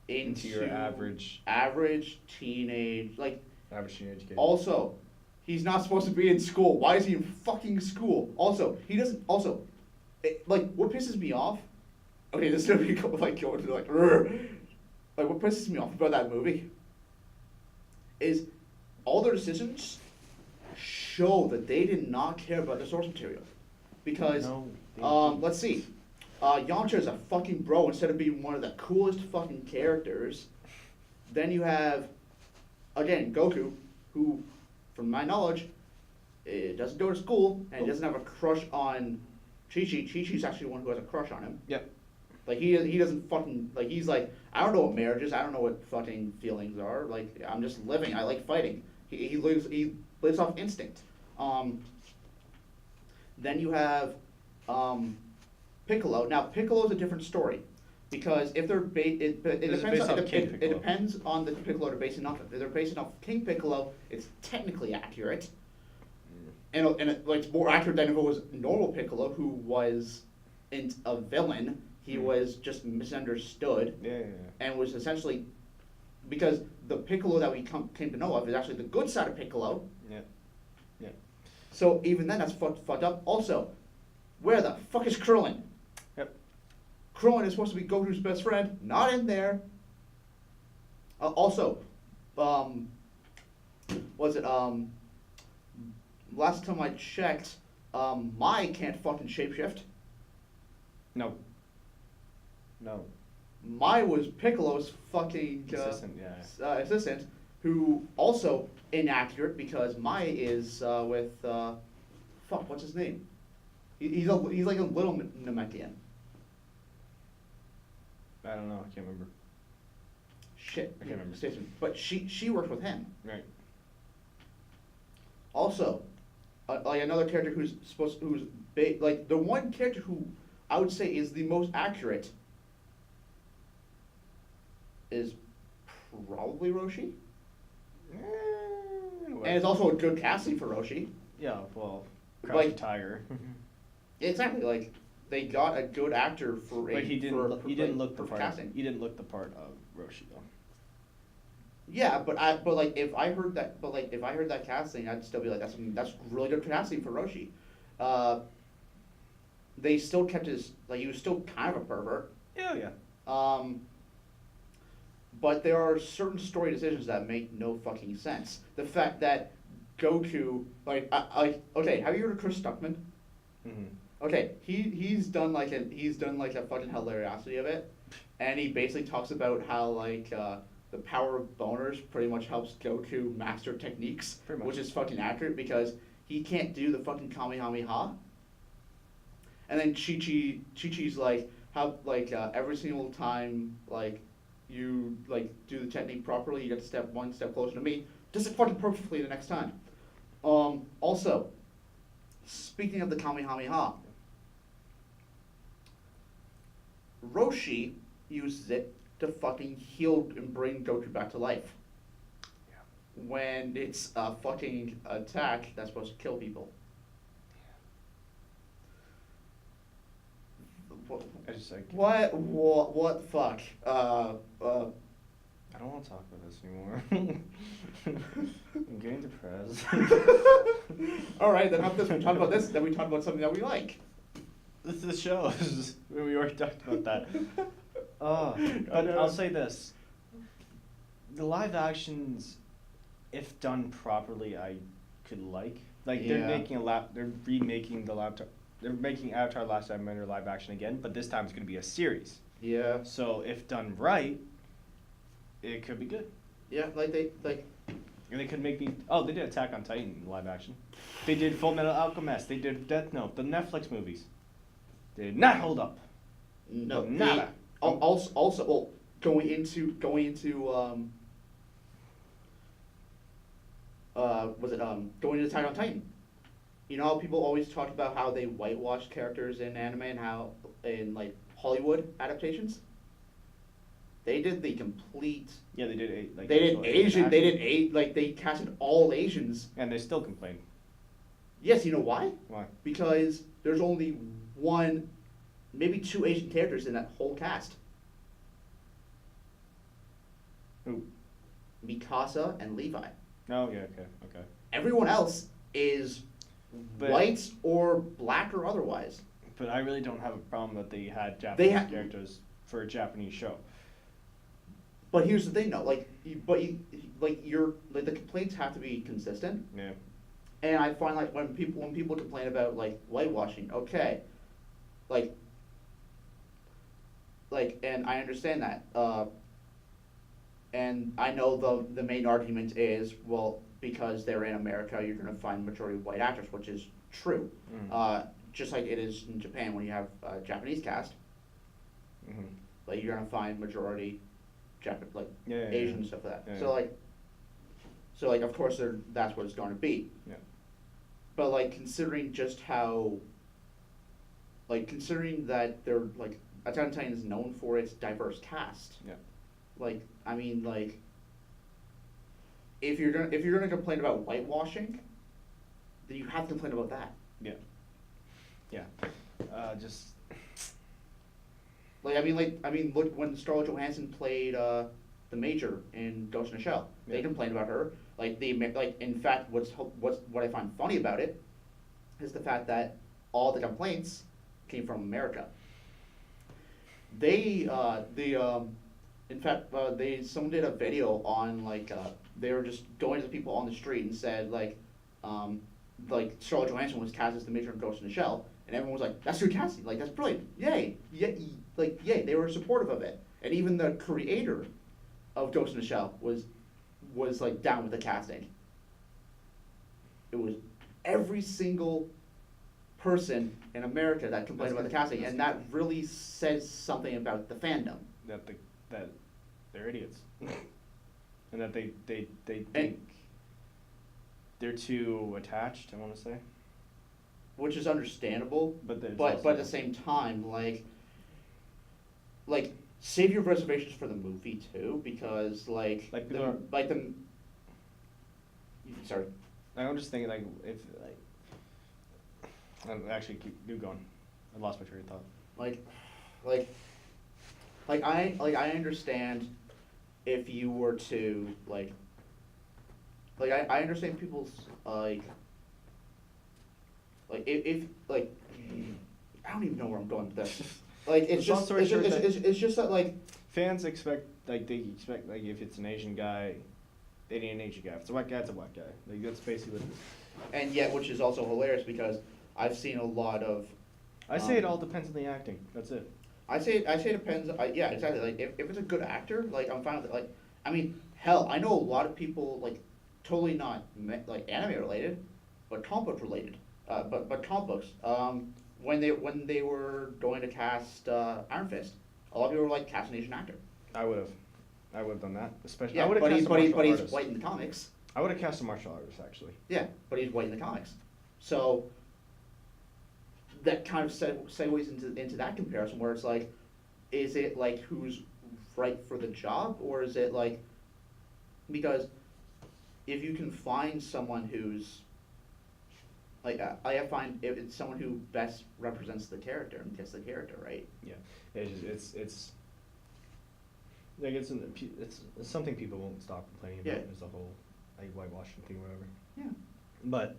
into your average teenage, like. teenage kid. Also, he's not supposed to be in school. Why is he in fucking school? Also, he doesn't. Also, what pisses me off? Okay, this is gonna be going to like what pisses me off about that movie is all their decisions show that they did not care about the source material, because No, they let's see, Yamcha is a fucking bro instead of being one of the coolest fucking characters. Then you have, again, Goku, who, from my knowledge, doesn't go to school and doesn't have a crush on Chi-Chi. Chi-Chi's actually the one who has a crush on him. Yep. Like, he doesn't fucking, like, he's like, I don't know what marriage is, I don't know what fucking feelings are, like, I'm just living, I like fighting. He lives off instinct. Then you have, Piccolo. Now, Piccolo's a different story. Because if they're it This is depends based on, off King it Piccolo. depends on the Piccolo they're basing off of. If they're basing off King Piccolo, it's technically accurate, and it's more accurate than if it was normal Piccolo, who was a villain. He was just misunderstood Yeah. and was essentially, because the Piccolo that we came to know of is actually the good side of Piccolo. Yeah. So even then, that's fucked up. Also, where the fuck is Krillin? Yep. Krillin is supposed to be Goku's best friend. Not in there. Also, um, was it last time I checked, Mai can't fucking shapeshift. No. No. Mai was Piccolo's fucking Assistant, yeah. assistant, who also inaccurate because Mai is with fuck, what's his name? He's like a little Namekian. I don't know. I can't remember. Shit, I can't remember. Station. But she worked with him. Right. Also, like another character who's like the one character who I would say is the most accurate is probably Roshi, and it's also a good casting for Roshi. Yeah. Well, Like- Crouching Tiger. Exactly, like they got a good actor for a But he didn't. for, He didn't look for the part. casting. He didn't look the part of Roshi though. Yeah, but if I heard that casting, I'd still be like, that's really good casting for Roshi. They still kept his like he was still kind of a pervert. Yeah. Yeah. But there are certain story decisions that make no fucking sense. The fact that Goku okay, have you heard of Chris Stuckman? Mm-hmm. Okay, he's done like a fucking hilariosity of it, and he basically talks about how like the power of boners pretty much helps Goku master techniques, Pretty much. which is fucking accurate because he can't do the fucking Kamehameha. And then Chi-Chi's like how like every single time like you like do the technique properly, you get to step one step closer to me. Does it fucking perfectly the next time. Also, speaking of the Kamehameha, Roshi uses it to fucking heal and bring Goku back to life. Yeah. When it's a fucking attack that's supposed to kill people. I just like. What the fuck? I don't want to talk about this anymore. I'm getting depressed. Alright, then after this we talk about this, then we talk about something that we like. This is the show. We already talked about that. But know. I'll say this: the live actions, if done properly, I could like. Like they're Yeah. making they're remaking the laptop. They're making Avatar: Last Airbender live action again, but this time it's going to be a series. Yeah. So if done right, it could be good. Yeah, like And they could make me. Oh, they did Attack on Titan live action. They did Full Metal Alchemist. They did Death Note. The Netflix movies. They did not hold up. no Nada. Also well going into was it going into Attack on Titan. You know how people always talk about how they whitewash characters in anime and how in like Hollywood adaptations? They did the complete Yeah, they did eight. Like they did actual Asian they action. did eight like they casted all Asians. And they still complain. Yes, you know why? Why? Because there's only one, maybe two Asian characters in that whole cast. Who? Mikasa and Levi. Oh, yeah, okay. Everyone else is But- white or black or otherwise. But I really don't have a problem that they had They Japanese ha- characters for a Japanese show. But here's the thing, though. Like, the complaints have to be consistent. Yeah. And I find like when people complain about like whitewashing, okay, like, and I understand that. And I know the main argument is, well, because they're in America, you're going to find majority white actors, which is true. Mhm. Just like it is in Japan when you have a Japanese cast, Mm-hmm. like you're going to find majority Yeah. Asian stuff like that. Yeah, So yeah. like of course that's what it's going to be. Yeah. But like considering just how, like considering that they're like Attack on Titan is known for its diverse cast. Yeah. Like I mean like, if you're gonna complain about whitewashing, then you have to complain about that. Yeah. Just. Like I mean look when Scarlett Johansson played the Major in Ghost in the Shell. They Yeah. complained about her. Like in fact what I find funny about it is the fact that all the complaints came from America. They In fact, someone did a video on like they were just going to the people on the street and said um, like Scarlett Johansson was cast as the Matron of Ghost in the Shell, and everyone was like, "That's good casting, like that's brilliant, yay, yeah, like yay!" They were supportive of it, and even the creator of Ghost in the Shell was like down with the casting. It was every single person in America that complained That's about the good. casting, That's and that really says something about the fandom. That they're idiots, and that they think And- they're too attached. I want to say, Which is understandable, but it's but also- at the same time, like save your reservations for the movie too, because Like, people are- sorry. I'm just thinking like if I'm actually keep going. I lost my train of thought. like I understand if you were to I understand people's if I don't even know where I'm going with this. Like it's Long just story short, it's just that Fans expect they expect like if it's an Asian guy, they need an Asian guy. If it's a white guy, it's a white guy. Like that's basically what it is. and yet which is also hilarious because I've seen a lot of I say it all depends on the acting. That's it. I say it depends. Yeah, exactly. Like if it's a good actor, like I'm fine with it. Like I mean, hell, I know a lot of people like totally not like anime related, but comic book related. But comic books. When they were going to cast Iron Fist, a lot of people were like cast an Asian actor. I would have done that. Especially I Yeah, would have but cast he's a but, he, martial but he's artist. white in the comics. I would have cast a martial artist actually. Yeah, but he's white in the comics. So that kind of segues into that comparison where it's like, is it like who's right for the job, or is it like because if you can find someone who's like I find if it's someone who best represents the character and gets the character right. Yeah, it's like it's something people won't stop complaining about. Yeah. Is the whole like whitewashing thing, whatever. Yeah. But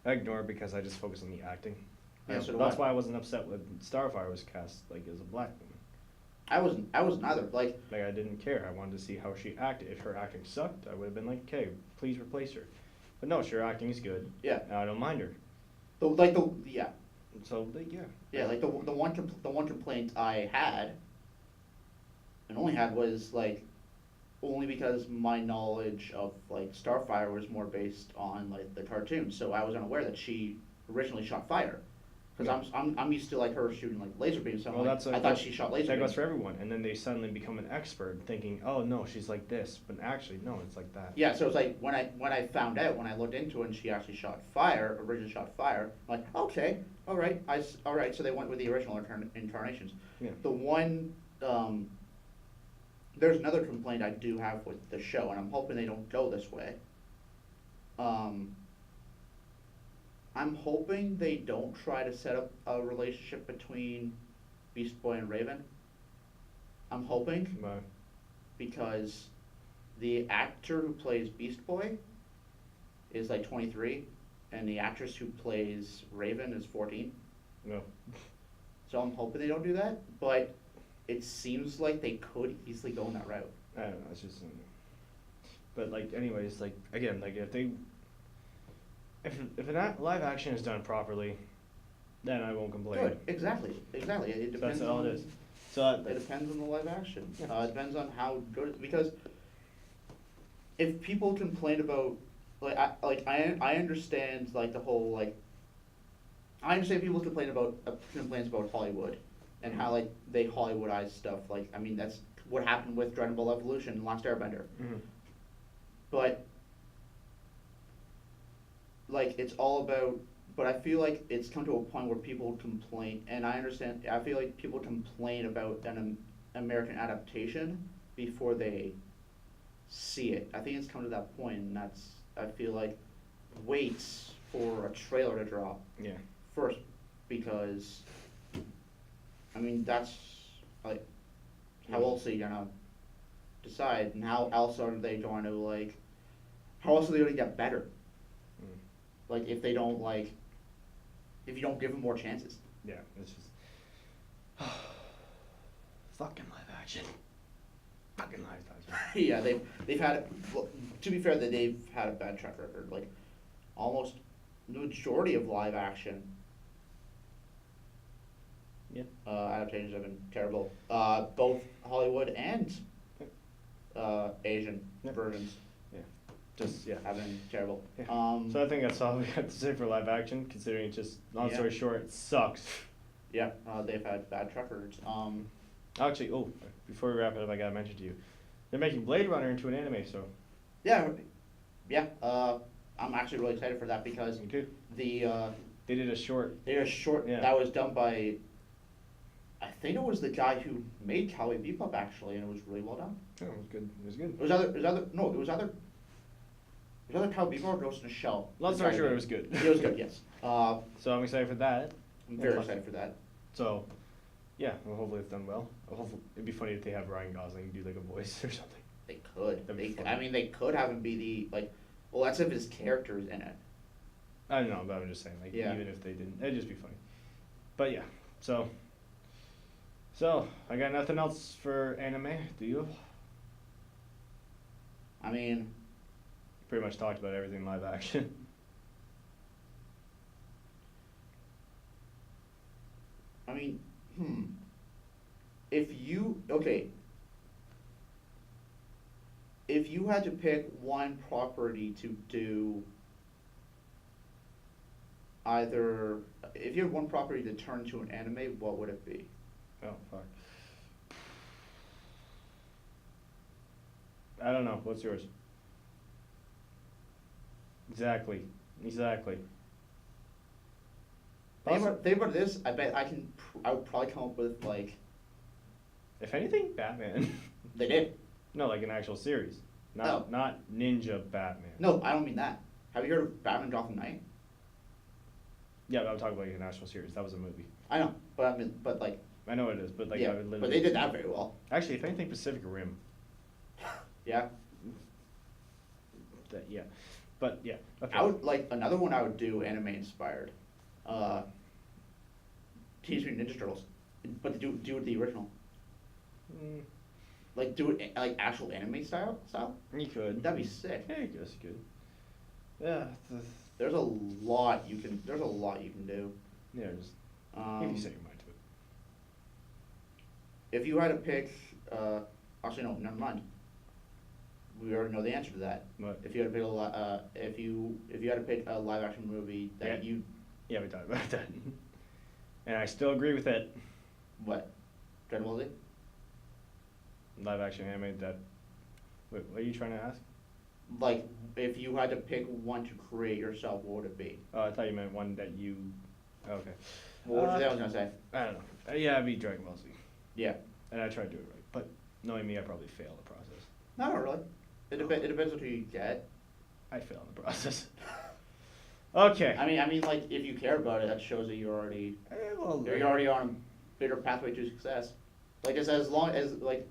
I ignore it because I just focus on the acting. Yeah, so do that's I. why I wasn't upset when Starfire was cast like as a black woman. I wasn't either. Like Like I didn't care. I wanted to see how she acted. If her acting sucked, I would have been like, okay, please replace her. But no, her acting is good. yeah, And I don't mind her. yeah. So like, yeah. Yeah, like the one complaint I had, and only had was like, only because my knowledge of like Starfire was more based on like the cartoon, so I was unaware that she originally shot fire, because I'm used to like her shooting like laser beams. So I'm Well, like, that's I thought she shot laser that beams. goes for everyone, and then they suddenly become an expert, thinking, "Oh no, she's like this," but actually, no, it's like that. Yeah, so it's like when I found out when I looked into it and she actually originally shot fire. I'm like, okay, all right, all right. So they went with the original incarnations. Yeah. The one, there's another complaint I do have with the show, and I'm hoping they don't go this way. I'm hoping they don't try to set up a relationship between Beast Boy and Raven. I'm hoping, But because the actor who plays Beast Boy is like 23, and the actress who plays Raven is 14. no, So I'm hoping they don't do that, but it seems like they could easily go in that route. I don't know. It's just. But like, anyways, like again, like if live action is done properly, then I won't complain. Good, exactly. It So depends that's all on it is. So it depends on the live action. Yeah. It depends on how good it, because if people complain about I understand like the whole like I understand people complain about complaints about Hollywood and how like they Hollywoodize stuff. Like I mean that's what happened with Dragon Ball Evolution and Last Airbender. Mhm. But like it's all about, but I feel like it's come to a point where people complain, and I understand, I feel like people complain about an American adaptation before they see it. I think it's come to that point, and I feel like, waits for a trailer to drop Yeah. first, because, I mean, that's, like, how else are you gonna decide, and how else are they going to, like, how else are they gonna get better? Mm. Like, if they don't, like, if you don't give them more chances. Yeah. It's just fucking live action. fucking live action. Yeah, they've had, well, to be fair, that they've had a bad track record. Like, almost the majority of live action Yeah. adaptations have been terrible. Both Hollywood and Asian Yep. versions Just yeah. have been terrible. Yeah. So I think that's all we have to say for live action. Considering it's just long Yeah. story short, it sucks. Yeah, they've had bad track records. Actually, before we wrap it up, I gotta mention to you, they're making Blade Runner into an anime. So Yeah, yeah. I'm actually really excited for that because me too. the They did a short. they are short. Yeah. That was done by, I think it was the guy who made Cowboy Bebop actually, and it was really well done. Oh, it was good. It was good. It was either Cowboy Bebop or Ghost in the Shell. Long story short, it was good. It was good, yes. So I'm excited for that. I'm very excited for that. So, yeah, well, hopefully it's done well. Hopefully, it'd be funny if they have Ryan Gosling do like a voice or something. They could. That'd be fun. I mean, they could have him be the like. Well, that's if his character's in it. I don't know, but I'm just saying, like, Yeah. even if they didn't, it'd just be funny. But yeah, so I got nothing else for anime. Do you? I mean, Pretty much talked about everything live action. if you had to pick one property to do either, if you had one property to turn to an anime, what would it be? Oh fuck. I don't know. What's yours? Exactly. Think about this. I bet I would probably come up with like If anything, Batman. they did. No, like an actual series. Oh. Not Ninja Batman. No, I don't mean that. Have you heard of Batman Gotham Knight? Yeah, but I'm talking about like an actual series. That was a movie. I know, but I mean, but like I know it is, but like yeah, I would literally. but they did that very well. Actually, if anything, Pacific Rim. Yeah, Yeah, but yeah. Okay. I would like another one. I would do anime inspired. Teenage Mutant Ninja Turtles, but do it the original. Mm, Like do it like actual anime style. you could. That'd be sick. Yeah, I guess you could. Yeah. There's a lot you can. There's a lot you can do. Yeah, just if you set your mind to it. If you had to pick, actually no, never mind. We already know the answer to that. What? If you had to pick if you had to pick a live action movie that Yeah. Yeah, we talked about that. And I still agree with it. what, Dragon Ball Z? Live action anime that. Wait, what are you trying to ask? Like, if you had to pick one to create yourself, what would it be? Oh, I thought you meant one that you. Okay. What was I was gonna say? I don't know. Yeah, I'd be Dragon Ball Z. Yeah. And I tried to do it right. But knowing me, I probably fail the process. No, not really. It depends on who you get. I fail in the process. Okay. I mean, like, if you care about it, that shows that you're already on a bigger pathway to success. Like, as long as, like,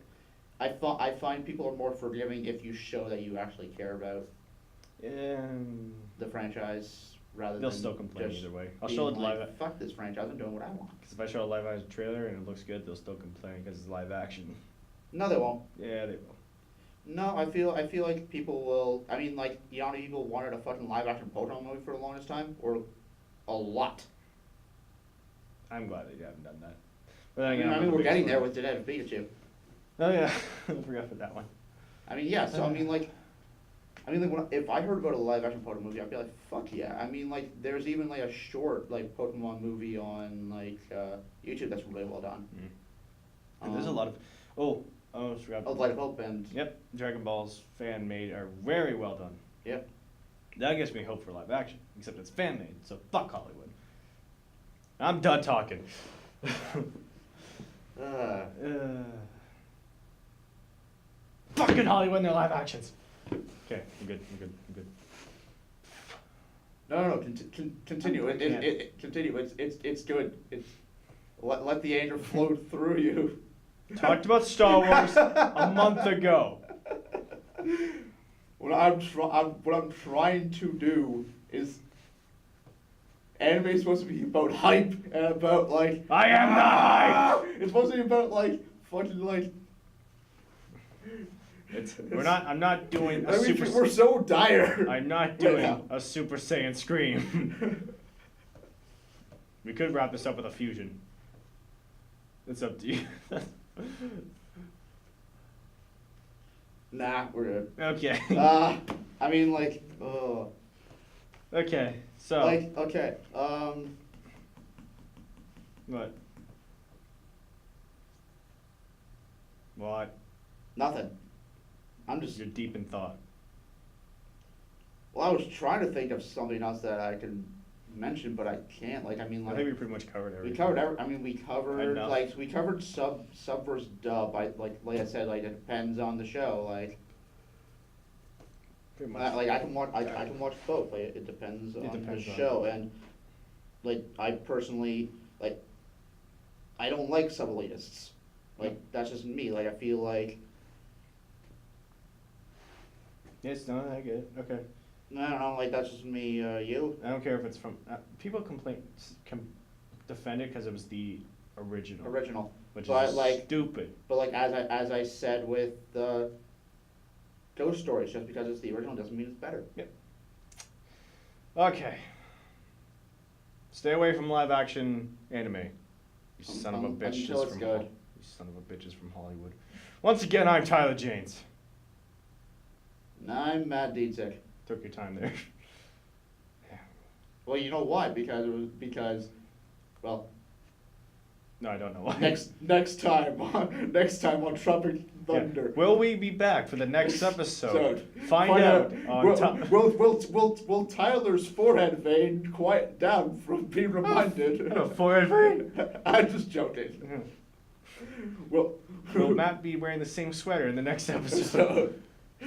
I find people are more forgiving if you show that you actually care about the franchise rather They'll than still complain just either way. I'll being show it like, live. fuck this franchise, I'm doing what I want. Because if I show a live action trailer and it looks good, they'll still complain because it's live action. No, they won't. Yeah, they will. No, I feel like people will. I mean, like, you know how many people wanted a fucking live action Pokemon movie for the longest time, or a lot. I'm glad they haven't done that. But then I again, mean, I'm not the we're getting biggest there fan. with Detective Pikachu. Oh yeah, I forgot about that one. I mean, yeah. So I mean, like, if I heard about a live action Pokemon movie, I'd be like, fuck yeah. I mean, like, there's even like a short like Pokemon movie on like YouTube that's really well done. And there's a lot of. Oh, I almost forgot. Of Light of Hope and. Yep, Dragon Ball's fan made are very well done. Yep. That gives me hope for live action, except it's fan made, so fuck Hollywood. I'm done talking. Fucking Hollywood and their live actions. Okay, I'm good. No. Continue. Continue. It's good. It's let the anger flow through you. Talked about Star Wars a month ago. What I'm trying to do is, anime is supposed to be about hype and about like. I am the hype. It's supposed to be about like fucking like. I'm not doing a I mean, super. we're so dire. I'm not right doing now. a Super Saiyan scream. We could wrap this up with a fusion. It's up to you. Nah, we're good. Okay. I mean, like, oh, Okay. So. like, okay, What? What? nothing. I'm just. You're deep in thought. Well, I was trying to think of something else that I can mention, but I can't. Like, I mean, I like. think we pretty much covered everything. We covered I mean, we covered Enough. like we covered sub versus dub. Like I said, like it depends on the show. Like Pretty much. like I can watch both. Like it depends on depends the on- show. And like I personally like I don't like sub elitists. Like that's just me. Like I feel like Yes, no, I get it. Okay. I don't know. Like that's just me. You. I don't care if it's from. People defend it because it was the original. Original. Which But, is like- stupid. But like as I said with the Ghost Stories, just because it's the original doesn't mean it's better. Okay. Stay away from live action anime. You son of a bitch. Until it's good. You son of a bitches from Hollywood. Once again, I'm Tyler Janes. I'm Matt Dietzig. Took your time there. Well, you know why? Because well, No, I don't know why. next time on Tropic Yeah. Thunder. Will we be back for the next episode? So, Find out on will Tyler's forehead vein quiet down from being reminded? a forehead vein? I'm just joking. Will Matt be wearing the same sweater in the next episode? so,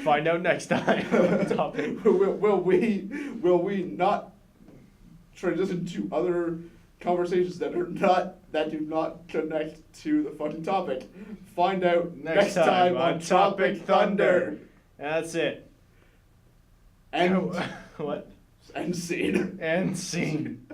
Find out next time on topic. will we not transition to other conversations that do not connect to the fucking topic? Find out next time on Tropic Thunder. And that's it. And What? end scene. And scene.